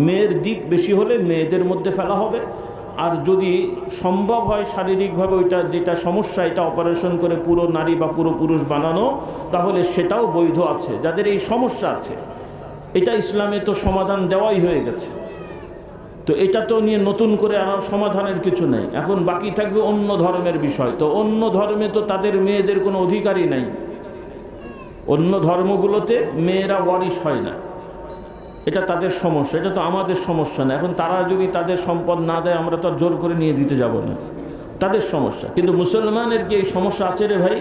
মেয়ের দিক বেশি হলে মেয়েদের মধ্যে ফেলা হবে। আর যদি সম্ভব হয় শারীরিকভাবে ওইটা যেটা সমস্যা, এটা অপারেশন করে পুরো নারী বা পুরো পুরুষ বানানো, তাহলে সেটাও বৈধ আছে। যাদের এই সমস্যা আছে, এটা ইসলামে তো সমাধান দেওয়াই হয়ে গেছে। তো এটা তো নিয়ে নতুন করে আর সমাধানের কিছু নেই। এখন বাকি থাকবে অন্য ধর্মের বিষয়। তো অন্য ধর্মে তো তাদের মেয়েদের কোনো অধিকারই নাই। অন্য ধর্মগুলোতে মেয়েরা ওয়ারিশ হয় না, এটা তাদের সমস্যা, এটা তো আমাদের সমস্যা না। এখন তারা যদি তাদের সম্পদ না দেয়, আমরা তো জোর করে নিয়ে দিতে যাব না, তাদের সমস্যা। কিন্তু মুসলমানের কি এই সমস্যা আছে রে ভাই?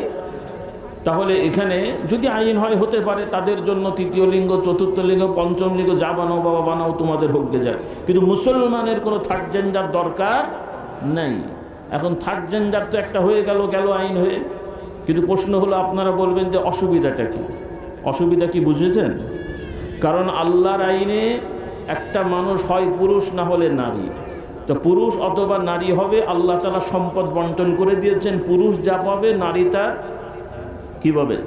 তাহলে এখানে যদি আইন হয়, হতে পারে তাদের জন্য তৃতীয় লিঙ্গ, চতুর্থ লিঙ্গ, পঞ্চম লিঙ্গ, যা বানাও বাবা বানাও, তোমাদের হোককে যায়। কিন্তু মুসলমানের কোনো থার্ড জেন্ডার দরকার নেই। এখন থার্ড জেন্ডার তো একটা হয়ে গেল আইন হয়ে। কিন্তু প্রশ্ন হলো, আপনারা বলবেন যে অসুবিধাটা কি? অসুবিধা কি বুঝেছেন? কারণ আল্লাহর আইনে একটা মানুষ হয় পুরুষ, না হলে নারী। তো পুরুষ অথবা নারী হবে। আল্লাহ তাআলা সম্পদ বন্টন করে দিয়েছেন, পুরুষ যা পাবে নারী তার কি পাবে?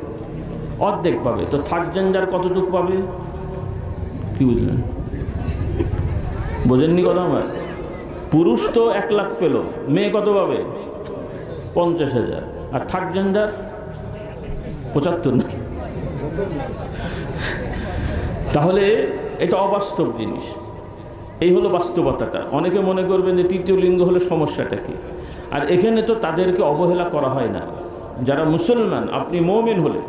অর্ধেক পাবে। তো থার্ড জেন্ডার কতটুকু পাবে? কি বুঝলেন? বোঝেননি কথা আমার? পুরুষ তো 1 লাখ পেল, মেয়ে কত পাবে? 50,000। আর থার্ড জেন্ডার 75 না? তাহলে এটা অবাস্তব জিনিস। এই হলো বাস্তবতাটা। অনেকে মনে করবেন যে তৃতীয় লিঙ্গ হলে সমস্যাটা কি। আর এখানে তো তাদেরকে অবহেলা করা হয় না। যারা মুসলমান, আপনি মুমিন হলে,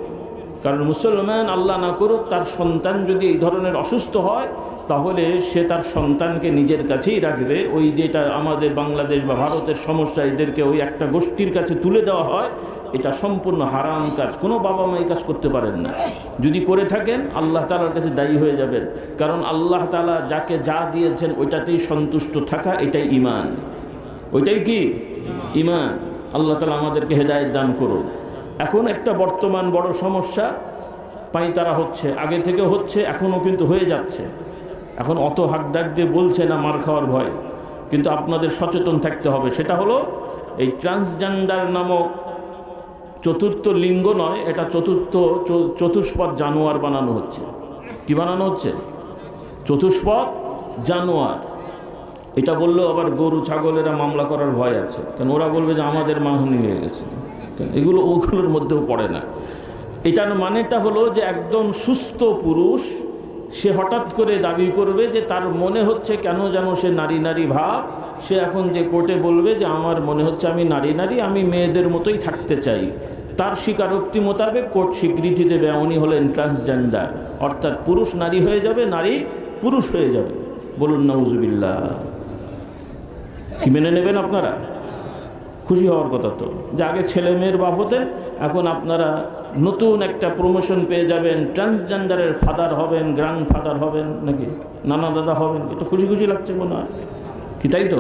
কারণ মুসলমান আল্লাহ না করুক তার সন্তান যদি এই ধরনের অসুস্থ হয়, তাহলে সে তার সন্তানকে নিজের কাছেই রাখবে। ওই যেটা আমাদের বাংলাদেশ বা ভারতের সমস্যা, এদেরকে ওই একটা গোষ্ঠীর কাছে তুলে দেওয়া হয়, এটা সম্পূর্ণ হারাম কাজ। কোনো বাবা মা এই কাজ করতে পারেন না। যদি করে থাকেন আল্লাহ তাআলার কাছে দায়ী হয়ে যাবেন। কারণ আল্লাহ তাআলা যাকে যা দিয়েছেন ওইটাতেই সন্তুষ্ট থাকা, এটাই ঈমান। ওইটাই কি? ঈমান। আল্লাহ তাআলা আমাদেরকে হেদায়েত দান করুন। এখন একটা বর্তমান বড় সমস্যা, পায়তারা হচ্ছে, আগে থেকে হচ্ছে, এখনও কিন্তু হয়ে যাচ্ছে। এখন অত হাক ডাক দিয়ে বলছে না মার খাওয়ার ভয়, কিন্তু আপনাদের সচেতন থাকতে হবে। সেটা হলো এই ট্রান্সজেন্ডার নামক চতুর্থ লিঙ্গ নয়, এটা চতুষ্পদ জানোয়ার বানানো হচ্ছে। কি বানানো হচ্ছে? চতুষ্পদ জানোয়ার। এটা বললেও আবার গরু ছাগলেরা মামলা করার ভয় আছে, কারণ ওরা বলবে যে আমাদের মানহানি হয়ে গেছে। এগুলো ওগুলোর মধ্যেও পড়ে না। এটার মানেটা হলো যে একদম সুস্থ পুরুষ সে হঠাৎ করে দাবি করবে যে তার মনে হচ্ছে কেন যেন সে নারী নারী ভাব, সে এখন যে কোর্টে বলবে যে আমার মনে হচ্ছে আমি নারী নারী, আমি মেয়েদের মতোই থাকতে চাই, তার স্বীকারোক্তি মোতাবেক কোর্ট স্বীকৃতি দেবে উনি হলেন ট্রান্সজেন্ডার, অর্থাৎ পুরুষ নারী হয়ে যাবে, নারী পুরুষ হয়ে যাবে। বলুন নাউজুবিল্লাহ। কি মেনে নেবেন আপনারা? খুশি হওয়ার কথা তো, যে আগে ছেলে মেয়ের বাপ হতেন, এখন আপনারা নতুন একটা প্রমোশন পেয়ে যাবেন, ট্রান্সজেন্ডারের ফাদার হবেন, গ্র্যান্ড ফাদার হবেন, নাকি নানা দাদা হবেন। এটা খুশি খুশি লাগছে মনে হয় কি? তাই তো,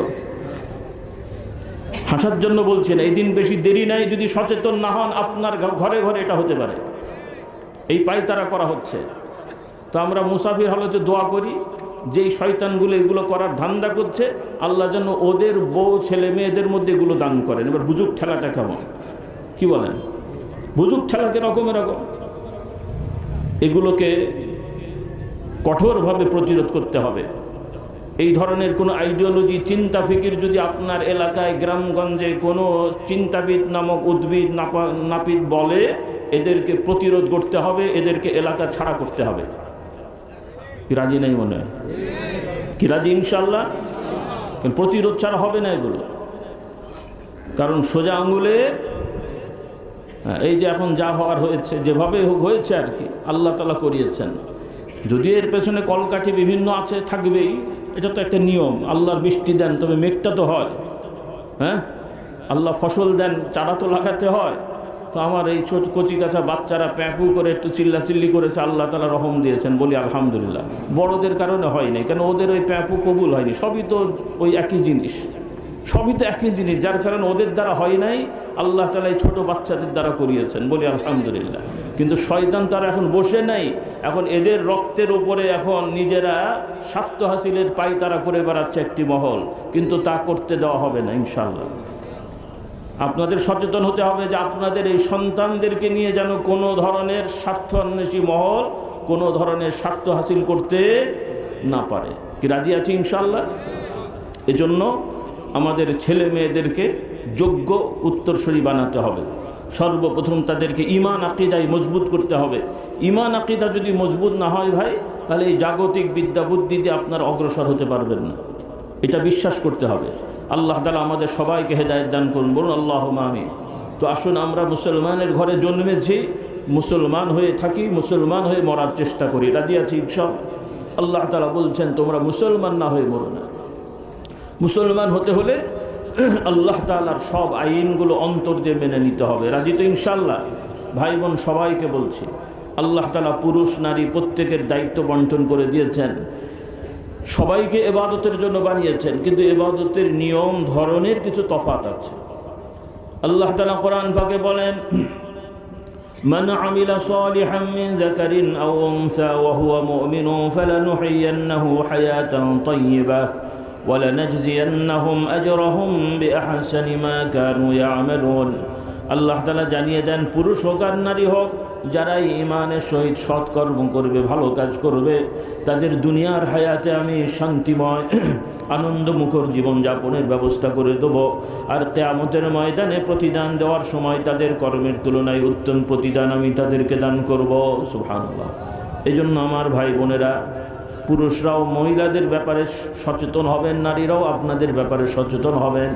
হাসার জন্য বলছেন। এই দিন বেশি দেরি নাই, যদি সচেতন না হন আপনার ঘরে ঘরে এটা হতে পারে। এই পায়তারা করা হচ্ছে। তো আমরা মুসাফির হালতে দোয়া করি, যেই শয়তানগুলো এগুলো করার ধান্দা করছে, আল্লাহ যেন ওদের বউ ছেলে মেয়েদের মধ্যে এগুলো দান করেন। এবার বুজুক ঠেলাটা কেমন, কি বলেন? বুজুক ঠেলা কিরকম? এরকম এগুলোকে কঠোরভাবে প্রতিরোধ করতে হবে। এই ধরনের কোনো আইডিওলজি, চিন্তা ফিকির যদি আপনার এলাকায় গ্রামগঞ্জে কোনো চিন্তাবিদ নামক উদ্ভিদ নাপিত বলে, এদেরকে প্রতিরোধ করতে হবে, এদেরকে এলাকা ছাড়া করতে হবে। কি রাজি নেই মনে হয়? কি রাজি? ইনশাল্লাহ। প্রতিরোধ ছাড়া হবে না এগুলো। কারণ সোজা আঙুলে এই যে এখন যা হওয়ার হয়েছে, যেভাবে হয়েছে আর কি, আল্লাহ তাআলা করিয়েছেন। যদি এর পেছনে কলকাঠি বিভিন্ন আছে, থাকবেই, এটা তো একটা নিয়ম। আল্লাহর বৃষ্টি দেন তবে মেঘটা তো হয়, হ্যাঁ? আল্লাহ ফসল দেন, চারা তো লাগাতে হয়। তো আমার এই ছোট কচি কাঁচা বাচ্চারা প্যাঁপু করে একটু চিল্লাচিল্লি করেছে, আল্লাহ তাআলা রহম দিয়েছেন, বলি আলহামদুলিল্লাহ। বড়দের কারণে হয়নি, কেন ওদের ওই প্যাঁপু কবুল হয়নি। সবই তো ওই একই জিনিস, সবই তো একই জিনিস, যার কারণে ওদের দ্বারা হয় নাই, আল্লাহ তাআলা এই ছোটো বাচ্চাদের দ্বারা করিয়েছেন, বলি আলহামদুলিল্লাহ। কিন্তু শয়তান তারা এখন বসে নাই, এখন এদের রক্তের উপরে এখন নিজেরা স্বার্থ হাসিলের পায়তারা করে বেড়াচ্ছে একটি মহল, কিন্তু তা করতে দেওয়া হবে না ইনশাআল্লাহ। আপনাদের সচেতন হতে হবে যে আপনাদের এই সন্তানদেরকে নিয়ে যেন কোনো ধরনের স্বার্থ অন্বেষী মহল কোনো ধরনের স্বার্থ হাসিল করতে না পারে। কি রাজি আছি ইনশাআল্লাহ? এজন্য আমাদের ছেলে মেয়েদেরকে যোগ্য উত্তরসূরি বানাতে হবে। সর্বপ্রথম তাদেরকে ঈমান আকীদায় মজবুত করতে হবে। ঈমান আকীদা যদি মজবুত না হয় ভাই, তাহলে এই জাগতিক বিদ্যা বুদ্ধি দিয়ে আপনার অগ্রসর হতে পারবেন না। এটা বিশ্বাস করতে হবে। আল্লাহ তাআলা আমাদের সবাইকে হেদায়েত দান করুন, বলুন আল্লাহুম্মা আমিন। তো আসুন, আমরা মুসলমানের ঘরে জন্মেছি, মুসলমান হয়ে থাকি, মুসলমান হয়ে মরার চেষ্টা করি। রাজি আছি ইনশাআল্লাহ? আল্লাহ তাআলা বলছেন তোমরা মুসলমান না হয়ে মরো না। মুসলমান হতে হলে আল্লাহ তাআলার সব আইনগুলো অন্তর দিয়ে মেনে নিতে হবে। রাজি তো ইনশাআল্লাহ? ভাই বোন সবাইকে বলছি, আল্লাহ তাআলা পুরুষ নারী প্রত্যেকের দায়িত্ব বন্টন করে দিয়েছেন। সবাইকে ইবাদতের জন্য বানিয়েছেন, কিন্তু ইবাদতের নিয়ম ধরনের কিছু তফাৎ আছে। আল্লাহ তাআলা কোরআন পাকে বলেন, মান আমিলা সালিহাম মিন যাকারিন আও উনসা ওয়া হুয়া মুমিনুন ফালানুহয়িন্নাহু হায়াতান তাইয়্যিবা ওয়া লানাজজিয়ান্নাহুম আজরাহুম বিআহসানি মা কানু ইয়ামালুন। আল্লাহ তাআলা জানিয়ে দেন, পুরুষ হোক আর নারী হোক, যারাই ঈমানের সহিত সৎকর্ম করবে, ভালো কাজ করবে, তাদের দুনিয়ার হায়াতে আমি শান্তিময় আনন্দমুখর জীবনযাপনের ব্যবস্থা করে দেব। আর কিয়ামতের ময়দানে প্রতিদান দেওয়ার সময় তাদের কর্মের তুলনায় উত্তম প্রতিদান আমি তাদেরকে দান করব। সুবহানাল্লাহ। এই জন্য আমার ভাই বোনেরা, পুরুষরাও মহিলাদের ব্যাপারে সচেতন হবেন, নারীরাও আপনাদের ব্যাপারে সচেতন হবেন।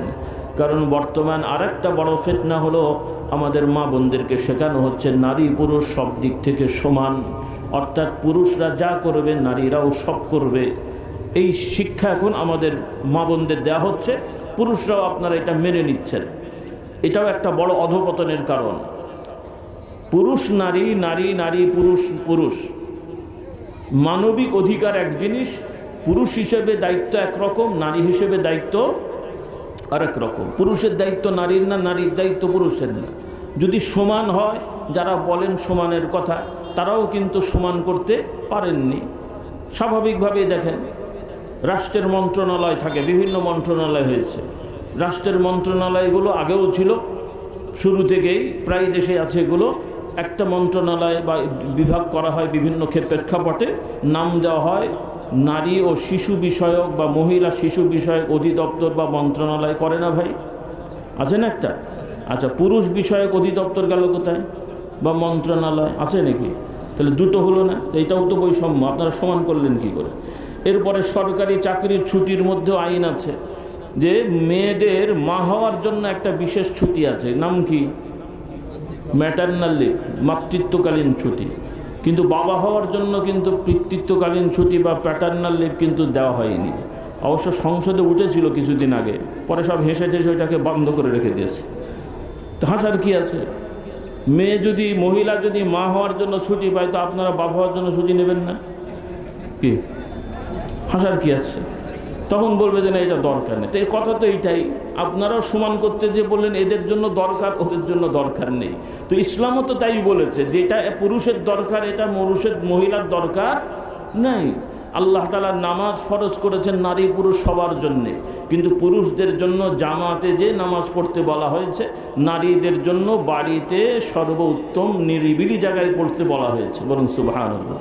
কারণ বর্তমান আরেকটা বড় ফিতনা হলো, আমাদের মা বোনদেরকে শেখানো হচ্ছে নারী পুরুষ সব দিক থেকে সমান, অর্থাৎ পুরুষরা যা করবে নারীরাও সব করবে। এই শিক্ষা এখন আমাদের মা বোনদের দেওয়া হচ্ছে, পুরুষরাও আপনারা এটা মেনে নিচ্ছেন। এটাও একটা বড় অধঃপতনের কারণ। পুরুষ নারী, নারী নারী, পুরুষ পুরুষ, মানবিক অধিকার এক জিনিস। পুরুষ হিসেবে দায়িত্ব একরকম, নারী হিসেবে দায়িত্ব আরেক রকম। পুরুষের দায়িত্ব নারীর না, নারীর দায়িত্ব পুরুষের না। যদি সমান হয়, যারা বলেন সমানের কথা, তারাও কিন্তু সমান করতে পারেননি। স্বাভাবিকভাবেই দেখেন, রাষ্ট্রের মন্ত্রণালয় থাকে, বিভিন্ন মন্ত্রণালয় হয়েছে। রাষ্ট্রের মন্ত্রণালয়গুলো আগেও ছিল, শুরু থেকেই প্রায় দেশে আছে এগুলো, একটা মন্ত্রণালয় বা বিভাগ করা হয় বিভিন্ন প্রেক্ষাপটে, নাম দেওয়া হয় নারী ও শিশু বিষয়ক বা মহিলা শিশু বিষয়ক অধিদপ্তর বা মন্ত্রণালয়, করে না ভাই? আছে না একটা? আচ্ছা, পুরুষ বিষয়ক অধিদপ্তর গেল কোথায় বা মন্ত্রণালয় আছে নাকি? তাহলে দুটো হলো না? এইটাও তো বৈষম্য, আপনারা সমান করলেন কি করে? এরপরে সরকারি চাকরির ছুটির মধ্যেও আইন আছে যে মেয়েদের মা হওয়ার জন্য একটা বিশেষ ছুটি আছে, নাম কি? ম্যাটারনাল লিভ, মাতৃত্বকালীন ছুটি। কিন্তু বাবা হওয়ার জন্য কিন্তু পিতৃত্বকালীন ছুটি বা প্যাটার্নাল লিভ কিন্তু দেওয়া হয়নি। অবশ্য সংসদে উঠেছিল কিছুদিন আগে, পরে সব হেসে টেসে ওইটাকে বন্ধ করে রেখে দিয়েছে। তো হাসার কি আছে? মেয়ে যদি, মহিলা যদি মা হওয়ার জন্য ছুটি পায়, তো আপনারা বাবা হওয়ার জন্য ছুটি নেবেন না? কি হাসার কি আছে? তখন বলবে যে না, এটা দরকার নেই। তো এই কথা তো এইটাই, আপনারাও সমান করতে যে বললেন এদের জন্য দরকার, ওদের জন্য দরকার নেই। তো ইসলামও তো তাই বলেছে, যেটা পুরুষের দরকার এটা মহিলার দরকার নেই। আল্লাহ তাআলা নামাজ ফরজ করেছেন নারী পুরুষ সবার জন্যে, কিন্তু পুরুষদের জন্য জামাতে যে নামাজ পড়তে বলা হয়েছে, নারীদের জন্য বাড়িতে সর্বোত্তম নিরিবিলি জায়গায় পড়তে বলা হয়েছে। বরং সুবহানাল্লাহ,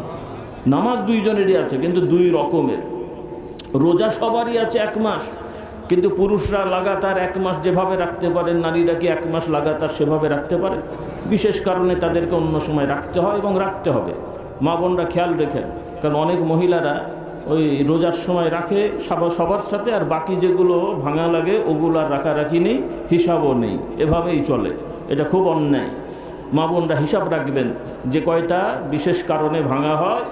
নামাজ দুইজনেরই আছে কিন্তু দুই রকমের। রোজা সবারই আছে 1 মাস, কিন্তু পুরুষরা লাগাতার 1 মাস যেভাবে রাখতে পারেন, নারীরা কি 1 মাস লাগাতার সেভাবে রাখতে পারে? বিশেষ কারণে তাদেরকে অন্য সময় রাখতে হয় এবং রাখতে হবে। মা বোনরা খেয়াল রেখেন, কারণ অনেক মহিলারা ওই রোজার সময় রাখে সবার সাথে, আর বাকি যেগুলো ভাঙা লাগে ওগুলো আর রাখারাখি নেই, হিসাবও নেই, এভাবেই চলে। এটা খুব অন্যায়। মা বোনরা হিসাব রাখবেন যে কয়টা বিশেষ কারণে ভাঙা হয়,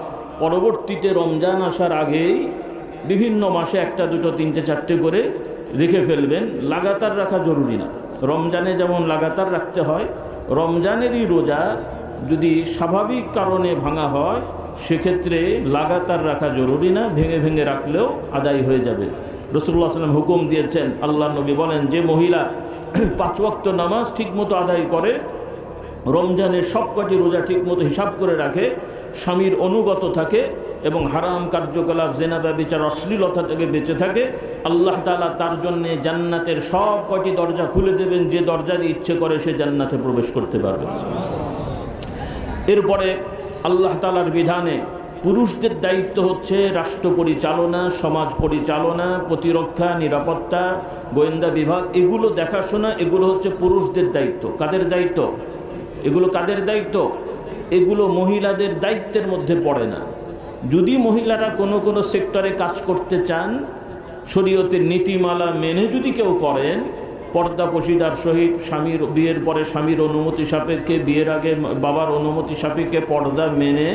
পরবর্তীতে রমজান আসার আগেই বিভিন্ন মাসে 1টা 2টো 3টে 4টে করে রেখে ফেলবেন। লাগাতার রাখা জরুরি না। রমজানে যেমন লাগাতার রাখতে হয়, রমজানেরই রোজা যদি স্বাভাবিক কারণে ভাঙা হয় সেক্ষেত্রে লাগাতার রাখা জরুরি না, ভেঙে ভেঙে রাখলেও আদায় হয়ে যাবে। রাসূলুল্লাহ সাল্লাল্লাহু আলাইহি ওয়াসাল্লাম হুকুম দিয়েছেন, আল্লাহ নবী বলেন, যে মহিলা 5 ওয়াক্ত নামাজ ঠিকমতো আদায় করে, রমজানের সব কটি রোজা ঠিকমতো হিসাব করে রাখে, স্বামীর অনুগত থাকে এবং হারাম কার্যকলাপ, জেনা, ব্যভিচার, অশ্লীলতা থেকে বেঁচে থাকে, আল্লাহ তাআলা তার জন্যে জান্নাতের সব কটি দরজা খুলে দেবেন। যে দরজার ইচ্ছে করে সে জান্নাতে প্রবেশ করতে পারবে। এরপরে আল্লাহ তাআলার বিধানে পুরুষদের দায়িত্ব হচ্ছে রাষ্ট্র পরিচালনা, সমাজ পরিচালনা, প্রতিরক্ষা, নিরাপত্তা, গোয়েন্দা বিভাগ, এগুলো দেখাশোনা, এগুলো হচ্ছে পুরুষদের দায়িত্ব। কাদের দায়িত্ব এগুলো? কাদের দায়িত্ব? এগুলো মহিলাদের দায়িত্বের মধ্যে পড়ে না। যদি মহিলারা কোনো সেক্টরে কাজ করতে চান, শরীয়তের নীতিমালা মেনে যদি কেউ করেন, পর্দা পশিদার সহিত, স্বামীর বিয়ের পরে স্বামীর অনুমতি সাপেক্ষে, বিয়ের আগে বাবার অনুমতি সাপেক্ষে পর্দা মেনে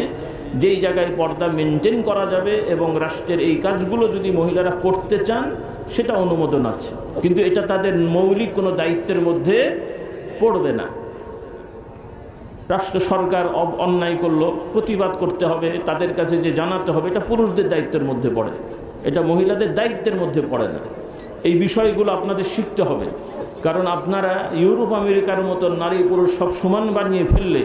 যেই জায়গায় পর্দা মেনটেন করা যাবে এবং রাষ্ট্রের এই কাজগুলো যদি মহিলারা করতে চান, সেটা অনুমোদন আছে, কিন্তু এটা তাদের মৌলিক কোনো দায়িত্বের মধ্যে পড়বে না। রাষ্ট্র সরকার অন্যায় করলো, প্রতিবাদ করতে হবে, তাদের কাছে যে জানাতে হবে, এটা পুরুষদের দায়িত্বের মধ্যে পড়ে, এটা মহিলাদের দায়িত্বের মধ্যে পড়ে না। এই বিষয়গুলো আপনাদের শিখতে হবে, কারণ আপনারা ইউরোপ আমেরিকার মতো নারী পুরুষ সব সমান বানিয়ে ফেললে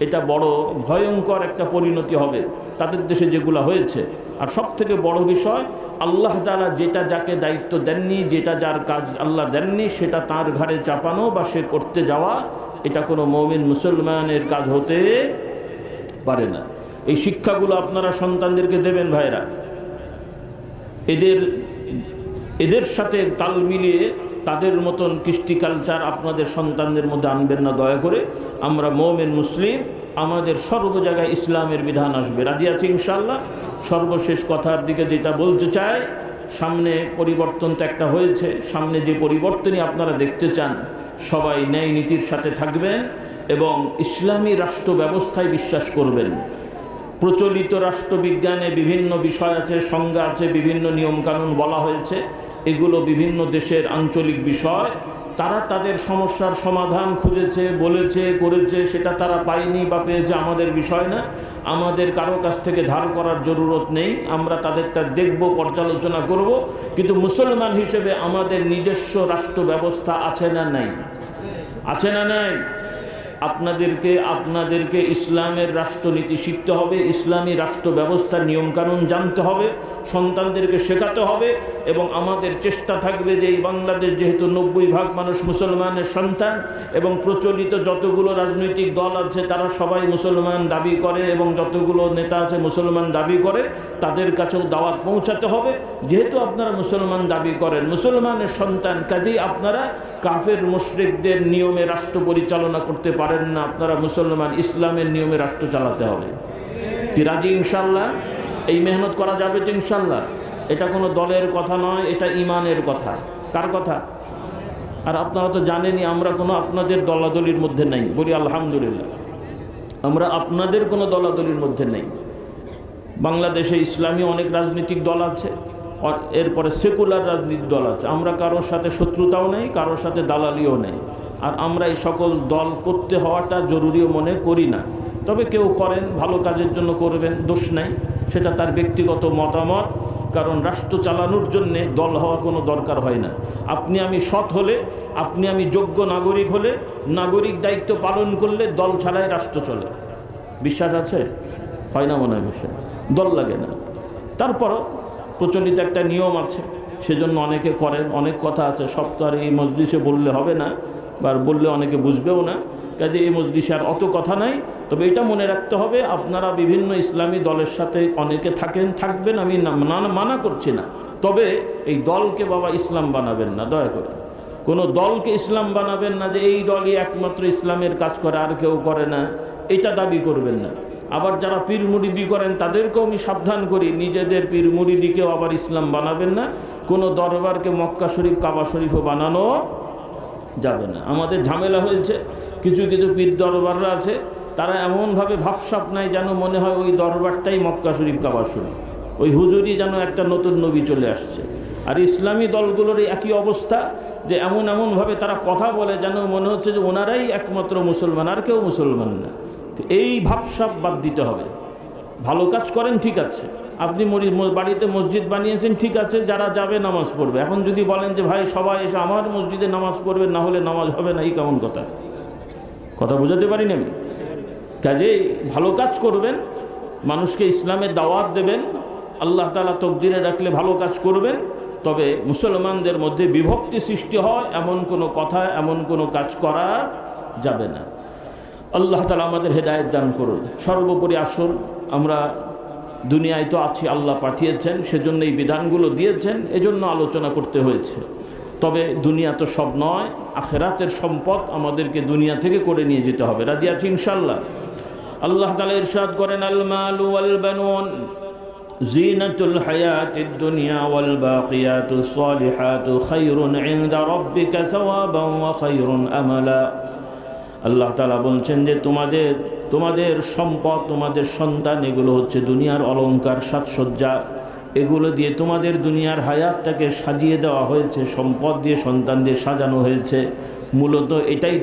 এটা বড় ভয়ঙ্কর একটা পরিণতি হবে তাদের দেশে যেগুলো হয়েছে। আর সব থেকে বড় বিষয়, আল্লাহ তাআলা যেটা যাকে দায়িত্ব দেননি, যেটা যার কাজ আল্লাহ দেননি, সেটা তার ঘাড়ে চাপানো বা সে করতে যাওয়া, এটা কোনো মুমিন মুসলমানের কাজ হতে পারে না। এই শিক্ষাগুলো আপনারা সন্তানদেরকে দেবেন ভাইরা। এদের সাথে তাল মিলিয়ে তাদের মতন কৃষ্টি কালচার আপনাদের সন্তানদের মধ্যে আনবেন না দয়া করে। আমরা মুমিন মুসলিম, আমাদের সর্ব জায়গায় ইসলামের বিধান আসবে। রাজি আছি ইনশাআল্লাহ। সর্বশেষ কথার দিকে যেটা বলতে চাই, সামনে পরিবর্তন তো একটা হয়েছে, সামনে যে পরিবর্তনই আপনারা দেখতে চান, সবাই ন্যায় নীতির সাথে থাকবেন এবং ইসলামী রাষ্ট্র ব্যবস্থায় বিশ্বাস করবেন। প্রচলিত রাষ্ট্রবিজ্ঞানে বিভিন্ন বিষয় আছে, সংজ্ঞা আছে, বিভিন্ন নিয়মকানুন বলা হয়েছে, এগুলো বিভিন্ন দেশের আঞ্চলিক বিষয়। তারা তাদের সমস্যার সমাধান খুঁজেছে, বলেছে, করেছে, সেটা তারা পায়নি বা পেয়েছে, আমাদের বিষয় না। আমাদের কারো কাছ থেকে ধার করার জরুরত নেই, আমরা তাদেরটা দেখব, পর্যালোচনা করব। কিন্তু মুসলমান হিসেবে আমাদের নিজস্ব রাষ্ট্র ব্যবস্থা আছে না নাই? আছে না নাই? আপনাদেরকে ইসলামের রাষ্ট্রনীতি শিখতে হবে, ইসলামী রাষ্ট্র ব্যবস্থার নিয়মকানুন জানতে হবে, সন্তানদেরকে শেখাতে হবে। এবং আমাদের চেষ্টা থাকবে যে এই বাংলাদেশ যেহেতু 90% মানুষ মুসলমানের সন্তান এবং প্রচলিত যতগুলো রাজনৈতিক দল আছে তারা সবাই মুসলমান দাবি করে এবং যতগুলো নেতা আছে মুসলমান দাবি করে, তাদের কাছেও দাওয়াত পৌঁছাতে হবে। যেহেতু আপনারা মুসলমান দাবি করেন, মুসলমানের সন্তান, কাজেই আপনারা কাফের মুশরিকদের নিয়মে রাষ্ট্র পরিচালনা করতে পারেন না, আপনারা মুসলমান ইসলামের নিয়মে রাষ্ট্র চালাতে হবে। কি রাজি ইনশাল্লাহ? এই মেহনত করা যাবে তো ইনশাল্লাহ? এটা কোনো দলের কথা নয়, এটা ঈমানের কথা। কার কথা? আর আপনারা তো জানেনই আমরা কোনো আপনাদের দলাদলির মধ্যে নেই, বলি আলহামদুলিল্লাহ। আমরা আপনাদের কোনো দলাদলির মধ্যে নেই। বাংলাদেশে ইসলামী অনেক রাজনৈতিক দল আছে, এরপরে সেকুলার রাজনৈতিক দল আছে। আমরা কারোর সাথে শত্রুতাও নেই, কারোর সাথে দালালিও নেই। আর আমরা এই সকল দল করতে হওয়াটা জরুরিও মনে করি না। তবে কেউ করেন, ভালো কাজের জন্য করবেন, দোষ নাই, সেটা তার ব্যক্তিগত মতামত। কারণ রাষ্ট্র চালানোর জন্যে দল হওয়া কোনো দরকার হয় না। আপনি আমি সৎ হলে, আপনি আমি যোগ্য নাগরিক হলে, নাগরিক দায়িত্ব পালন করলে দল ছাড়াই রাষ্ট্র চলে। বিশ্বাস আছে? হয় না মনে হয় বিষয়, দল লাগে না। তারপরও প্রচলিত একটা নিয়ম আছে, সেজন্য অনেকে করেন। অনেক কথা আছে, সব তো আর এই মজলিসে বললে হবে না, বা বললে অনেকে বুঝবেও না। কাজে এই মজলিসে আর অত কথা নাই। তবে এটা মনে রাখতে হবে, আপনারা বিভিন্ন ইসলামী দলের সাথে অনেকে থাকবেন, আমি মানা করছি না। তবে এই দলকে বাবা ইসলাম বানাবেন না, দয়া করে। কোনো দলকে ইসলাম বানাবেন না যে এই দলই একমাত্র ইসলামের কাজ করে, আর কেউ করে না, এটা দাবি করবেন না। আবার যারা পীর মুরিদি করেন তাদেরকেও আমি সাবধান করি, নিজেদের পীর মুরিদিকেও আবার ইসলাম বানাবেন না। কোনো দরবারকে মক্কা শরীফ, কাবা শরীফও বানানো যাবে না। আমাদের ঝামেলা হয়েছে, কিছু কিছু পীর দরবাররা আছে, তারা এমনভাবে ভাবসাব নাই যেন মনে হয় ওই দরবারটাই মক্কা শরীফ, কাবা শরীফ, ওই হুজুরই যেন একটা নতুন নবী চলে আসছে। আর ইসলামী দলগুলোর একই অবস্থা, যে এমনভাবে তারা কথা বলে যেন মনে হচ্ছে যে ওনারাই একমাত্র মুসলমান, আর কেউ মুসলমান না। এই ভাবসাব বাদ দিতে হবে। ভালো কাজ করেন, ঠিক আছে, আপনি বাড়িতে মসজিদ বানিয়েছেন, ঠিক আছে, যারা যাবে নামাজ পড়বে। এখন যদি বলেন যে ভাই সবাই এসে আমার মসজিদে নামাজ পড়বে, না হলে নামাজ হবে না, এই কেমন কথা বোঝাতে পারিনি আমি? কাজেই ভালো কাজ করবেন, মানুষকে ইসলামের দাওয়াত দেবেন, আল্লাহ তাআলা তকদিরে রাখলে ভালো কাজ করবেন। তবে মুসলমানদের মধ্যে বিভক্তি সৃষ্টি হয় এমন কোনো কথা, এমন কোনো কাজ করা যাবে না। আল্লাহ তাআলা আমাদের হেদায়েত দান করুন। সর্বোপরি আসুন, আমরা দুনিয়ায় তো আছি, আল্লাহ পাঠিয়েছেন, সেজন্য এই বিধানগুলো দিয়েছেন, এজন্য আলোচনা করতে হয়েছে। তবে দুনিয়া তো সব নয়, আখিরাতের সম্পদ আমাদেরকে দুনিয়া থেকে করে নিয়ে যেতে হবে। রাজি আছি ইনশাআল্লাহ? আল্লাহ তাআলা ইরশাদ করেন, আল মালু ওয়াল বানুন জিনাতুল হায়াতিদ দুনিয়া ওয়াল বাকিয়াতুস সালিহাতু খায়রুন ইনদা রাব্বিকা সাওয়াবান ওয়া খায়রুন আমালা। আল্লাহ তাআলা বলছেন যে তোমাদের সম্পদ, তোমাদের সন্তান, এগুলো হচ্ছে দুনিয়ার অলংকার, সাজসজ্জা। এগুলো দিয়ে তোমাদের দুনিয়ার হায়াতটাকে সাজিয়ে দেওয়া হয়েছে, সম্পদ দিয়ে, সন্তান দিয়ে সাজানো হয়েছে। মূলত এটাই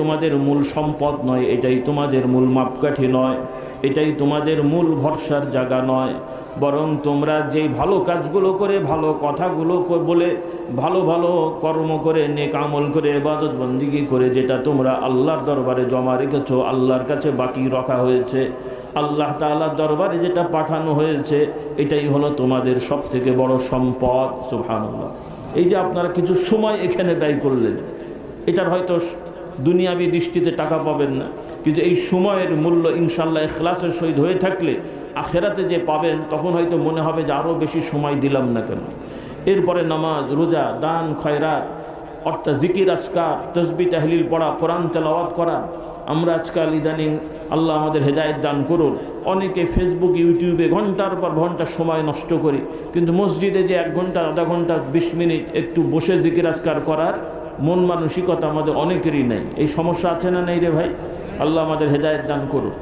তোমাদের মূল সম্পদ নয়, এটাই তোমাদের মূল মাপকাঠি নয়, এটাই তোমাদের মূল ভরসার জায়গা নয়। বরং তোমরা যেই ভালো কাজগুলো করে, ভালো কথাগুলো বলে, ভালো ভালো কর্ম করে, নেক আমল করে, ইবাদত বন্দিগি করে, যেটা তোমরা আল্লাহর দরবারে জমা রেখেছো, আল্লাহর কাছে বাকি রাখা হয়েছে, আল্লাহ তাআলার দরবারে যেটা পাঠানো হয়েছে, এটাই হলো তোমাদের সবথেকে বড় সম্পদ। সুবহানাল্লাহ। এই যে আপনারা কিছু সময় এখানে ব্যয় করলেন, এটার হয়তো দুনিয়াবি দৃষ্টিতে টাকা পাবেন না, কিন্তু এই সময়ের মূল্য ইনশাআল্লাহ ইখলাসের সহিত হয়ে থাকলে আখেরাতে যে পাবেন, তখন হয়তো মনে হবে যে আরও বেশি সময় দিলাম না কেন। এরপরে নামাজ, রোজা, দান, খয়রাত, অর্থাৎ জিকির, আজকার, তসবিহ, তাহলিল পড়া, কোরআন তেলাওয়াত করা। আমরা আজকাল ইদানিং, আল্লাহ আমাদের হেদায়েত দান করুন, অনেকে ফেসবুক, ইউটিউবে ঘন্টার পর ঘন্টা সময় নষ্ট করি, কিন্তু মসজিদে যে 1 ঘন্টা, আধা ঘন্টা, 20 মিনিট একটু বসে জিকির আজকার করার মন মানসিকতা আমাদের অনেকেরই নেই। এই সমস্যা আছে না নেই রে ভাই? আল্লাহ আমাদের হেদায়েত দান করুন।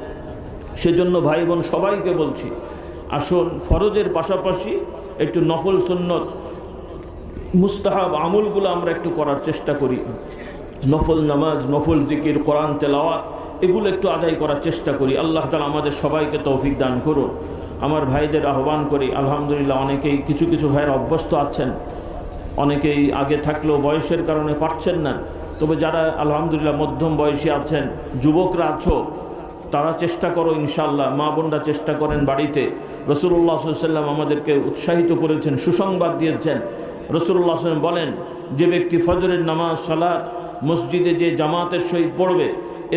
সেজন্য ভাই বোন সবাইকে বলছি, আসুন ফরজের পাশাপাশি একটু নফল সুন্নত, মুস্তাহাব আমলগুলো আমরা একটু করার চেষ্টা করি। নফল নামাজ, নফল জিকির, কোরআন তেলাওয়াত, এগুলো একটু আদায় করার চেষ্টা করি। আল্লাহ তাআলা আমাদের সবাইকে তৌফিক দান করুন। আমার ভাইদের আহ্বান করি, আলহামদুলিল্লাহ অনেকেই, কিছু ভাইয়ের অভ্যস্ত আছেন, অনেকেই আগে থাকলেও বয়সের কারণে পারছেন না। তবে যারা আলহামদুলিল্লাহ মধ্যম বয়সী আছেন, যুবকরা আছো, তারা চেষ্টা করো ইনশাআল্লাহ, মা বোনরা চেষ্টা করেন বাড়িতে। রাসূলুল্লাহ সাল্লাল্লাহু আলাইহি ওয়াসাল্লাম আমাদেরকে উৎসাহিত করেছেন, সুসংবাদ দিয়েছেন। রাসূলুল্লাহ সাল্লাল্লাহু আলাইহি ওয়াসাল্লাম বলেন, যে ব্যক্তি ফজরের নামাজ সালাত মসজিদে যে জামাতের সহিত পড়বে,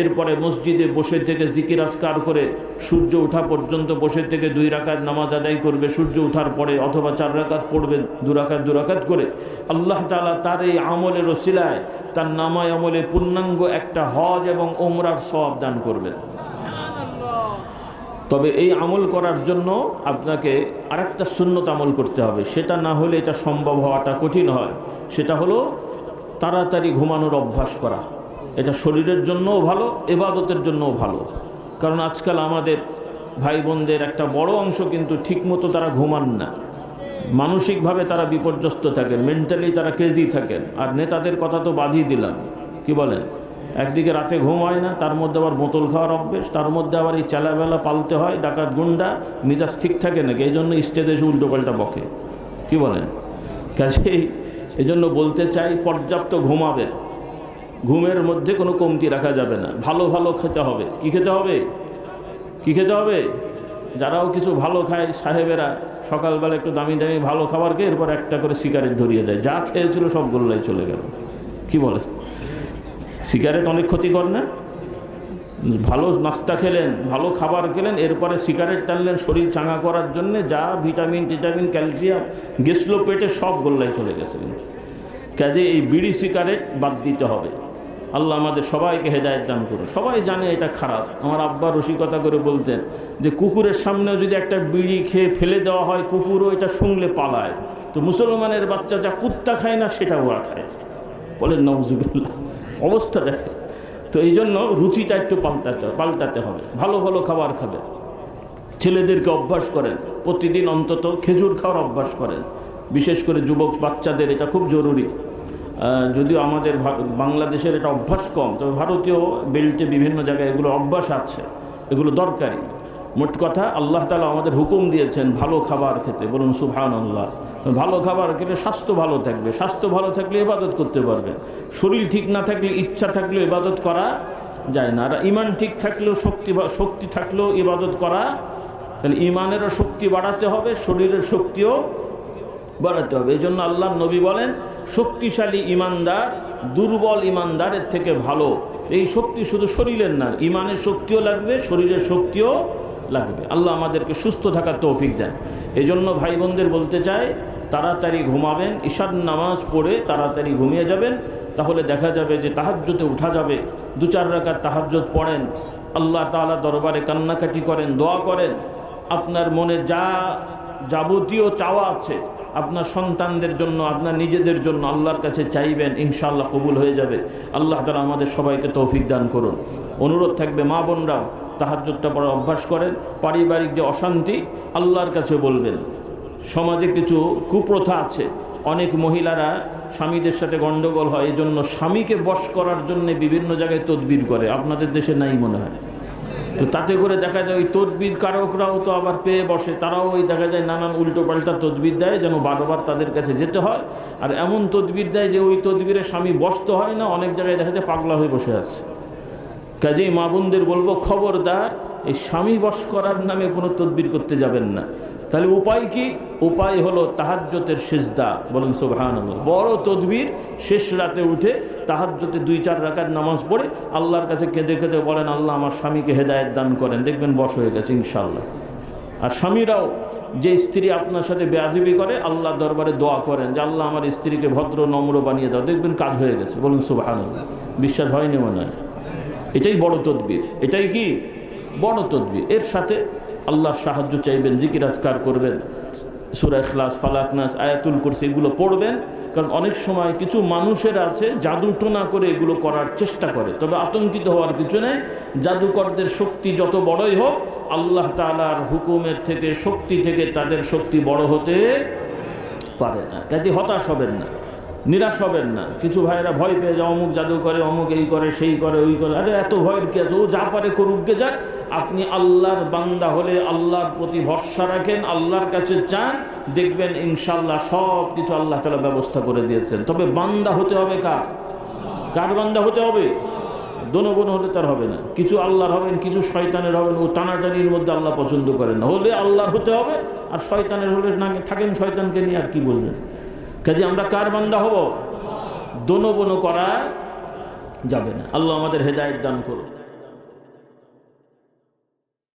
এরপরে মসজিদে বসে থেকে জিকির আজকার করে সূর্য ওঠা পর্যন্ত বসে থেকে 2 রাকাত নামাজ আদায় করবে, সূর্য ওঠার পরে অথবা 4 রাকাত পড়বে 2 রাকাত করে, আল্লাহ তাআলা তার এই আমলের ওসিলায় তার নামায় আমলে পূর্ণাঙ্গ একটা হজ এবং ওমরার সওয়াব দান করবেন। তবে এই আমল করার জন্য আপনাকে আরেকটা সুন্নত আমল করতে হবে, সেটা না হলে এটা সম্ভব হওয়াটা কঠিন হয়। সেটা হলো তাড়াতাড়ি ঘুমানোর অভ্যাস করা। এটা শরীরের জন্যও ভালো, ইবাদতের জন্যও ভালো। কারণ আজকাল আমাদের ভাই বোনদের একটা বড় অংশ কিন্তু ঠিকমতো তারা ঘুমান না, মানসিকভাবে তারা বিপর্যস্ত থাকেন, মেন্টালি তারা ক্রেজি থাকেন। আর নেতাদের কথা তো বাদই দিলাম, কি বলেন, একদিকে রাতে ঘুম হয় না, তার মধ্যে আবার বোতল খাওয়ার অভ্যেস, তার মধ্যে আবার এই চেলাবেলা পালতে হয়, ডাকাত গুন্ডা, মিজাজ ঠিক থাকে নাকি? এই জন্য স্টেজে এসে উল্টোপাল্টা বকে, কি বলেন? কাজেই এই জন্য বলতে চাই, পর্যাপ্ত ঘুমাবেন, ঘুমের মধ্যে কোনো কমতি রাখা যাবে না। ভালো ভালো খেতে হবে। কি খেতে হবে? কি খেতে হবে? যারাও কিছু ভালো খায় সাহেবেরা, সকালবেলা একটু দামি দামি ভালো খাবার খেয়ে এরপর একটা করে সিগারেট ধরিয়ে দেয়, যা খেয়েছিল সব গোল্লায় চলে গেল। কি বলে? সিগারেট অনেক ক্ষতিকর না? ভালো নাস্তা খেলেন, ভালো খাবার খেলেন, এরপরে সিগারেট টানলেন শরীর চাঙ্গা করার জন্যে, যা ভিটামিন টিটামিন ক্যালসিয়াম গেছলো পেটে সব গোল্লায় চলে গেছে। কিন্তু কাজে এই বিড়ি সিগারেট বাদ দিতে হবে। আল্লাহ আমাদের সবাইকে হেদায়েত দান করুন। সবাই জানে এটা খারাপ। আমার আব্বা রসিকতা করে বলতেন যে কুকুরের সামনেও যদি একটা বিড়ি খেয়ে ফেলে দেওয়া হয়, কুকুরও এটা শুনলে পালায়। তো মুসলমানের বাচ্চা যা কুত্তা খায় না সেটা ওরা খায়। বলেন নাউজুবিল্লাহ, অবস্থা দেখে। তো এই জন্য রুচিটা একটু পাল্টাতে হবে। ভালো ভালো খাবার খাবে। ছেলেদেরকে অভ্যাস করেন, প্রতিদিন অন্তত খেজুর খাওয়ার অভ্যাস করেন। বিশেষ করে যুবক বাচ্চাদের এটা খুব জরুরি। যদিও আমাদের বাংলাদেশের এটা অভ্যাস কম, তবে ভারতীয় বেল্টে বিভিন্ন জায়গায় এগুলো অভ্যাস আছে, এগুলো দরকারি। মোট কথা আল্লাহ তাআলা আমাদের হুকুম দিয়েছেন ভালো খাবার খেতে। বলুন সুবহানাল্লাহ। ভালো খাবার খেলে স্বাস্থ্য ভালো থাকবে, স্বাস্থ্য ভালো থাকলে ইবাদত করতে পারবেন। শরীর ঠিক না থাকলে, ইচ্ছা থাকলেও ইবাদত করা যায় না। আর ইমান ঠিক থাকলেও, শক্তি থাকলেও ইবাদত করা, তাহলে ইমানেরও শক্তি বাড়াতে হবে, শরীরের শক্তিও বাড়াতে হবে। এই জন্য আল্লাহ নবী বলেন, শক্তিশালী ইমানদার দুর্বল ইমানদারের থেকে ভালো। এই শক্তি শুধু শরীরের না, ইমানের শক্তিও লাগবে, শরীরের শক্তিও লাগবে। আল্লাহ আমাদেরকে সুস্থ থাকার তৌফিক দেন। এই জন্য ভাই বোনদের বলতে চাই, তাড়াতাড়ি ঘুমাবেন, ঈশার নামাজ পড়ে তাড়াতাড়ি ঘুমিয়ে যাবেন। তাহলে দেখা যাবে যে তাহাজ্জুদে উঠা যাবে। 2-4 রাকাত তাহাজ্জুদ পড়েন, আল্লাহ তাআলা দরবারে কান্নাকাটি করেন, দোয়া করেন। আপনার মনে যা যাবতীয় চাওয়া আছে আপনার সন্তানদের জন্য, আপনার নিজেদের জন্য আল্লাহর কাছে চাইবেন, ইনশাআল্লাহ কবুল হয়ে যাবে। আল্লাহ তাআলা আমাদের সবাইকে তৌফিক দান করুন। অনুরোধ থাকবে, মা বোনরাও তাহাজ্জুদটা পড়ার অভ্যাস করেন। পারিবারিক যে অশান্তি আল্লাহর কাছে বলবেন। সমাজে কিছু কুপ্রথা আছে, অনেক মহিলারা স্বামীদের সাথে গণ্ডগোল হয়, এজন্য স্বামীকে বশ করার জন্য বিভিন্ন জায়গায় তদবির করে। আপনাদের দেশে নাই মনে হয়। তো তাতে করে দেখা যায় ওই তদবির কারকরাও তো আবার পেয়ে বসে, তারাও ওই দেখা যায় নানান উল্টো পাল্টা তদবির দেয়, যেন বারবার তাদের কাছে যেতে হয়। আর এমন তদবির দেয় যে ওই তদবিরে স্বামী বসতে হয় না, অনেক জায়গায় দেখা যায় পাগলা হয়ে বসে আছে। কাজেই মা বোনদের বলবো, খবরদার এই স্বামী বশ করার নামে কোনো তদবির করতে যাবেন না। তাহলে উপায় কি? উপায় হলো তাহাজ্জুদের সিজদা। বলুন সুবহানাল্লাহ। বড় তদবির, শেষ রাতে উঠে তাহাজ্জুদে 2-4 রাকাত নামাজ পড়ে আল্লাহর কাছে কেঁদে কেঁদে বলেন, আল্লাহ আমার স্বামীকে হেদায়েত দান করেন। দেখবেন বশ হয়ে গেছে ইনশাআল্লাহ। আর স্বামীরাও যে স্ত্রী আপনার সাথে বেয়াদবি করে, আল্লাহর দরবারে দোয়া করেন যে আল্লাহ আমার স্ত্রীকে ভদ্র নম্র বানিয়ে দাও। দেখবেন কাজ হয়ে গেছে। বলুন সুবহানাল্লাহ। বিশ্বাস হয়নি মনে হয়? এটাই বড় তদবির। এটাই কি বড় তদবির। এর সাথে আল্লাহর সাহায্য চাইবেন, জিকির আজকার করবেন, সূরা ইখলাস, ফালাক, নাস, আয়াতুল কুরসি এগুলো পড়বেন। কারণ অনেক সময় কিছু মানুষের আছে জাদুটোনা করে এগুলো করার চেষ্টা করে, তবে আতঙ্কিত হওয়ার কিছু নেই। জাদুকরদের শক্তি যত বড়ই হোক, আল্লাহ তাআলার হুকুমের থেকে, শক্তি থেকে তাদের শক্তি বড় হতে পারে না। কাজে হতাশ হবেন না, নিরাশ হবেন না। কিছু ভাইয়েরা ভয় পেয়ে যায়, অমুক জাদু করে, অমুক এই করে, সেই করে, ওই করে। আরে এত ভয়ের কি আছে? ও যা পারে করুক গে যাক। আপনি আল্লাহর বান্দা হলে আল্লাহর প্রতি ভরসা রাখেন, আল্লাহর কাছে চান, দেখবেন ইনশাআল্লাহ সব কিছু আল্লাহ তাআলা ব্যবস্থা করে দিয়েছেন। তবে বান্দা হতে হবে কার? কার বান্দা হতে হবে? দোনোবন হলে তার হবে না। কিছু আল্লাহর হবেন, কিছু শয়তানের হবেন। ও টানাটানির মধ্যে আল্লাহ পছন্দ করেন না। হলে আল্লাহর হতে হবে, আর শয়তানের হলে না থাকেন শয়তানকে নিয়ে, আর কি বলবেন? কাজে আমরা কার বান্দা হব? দোনোবন করা যাবে না। আল্লাহ আমাদের হেদায়েত দান করুন।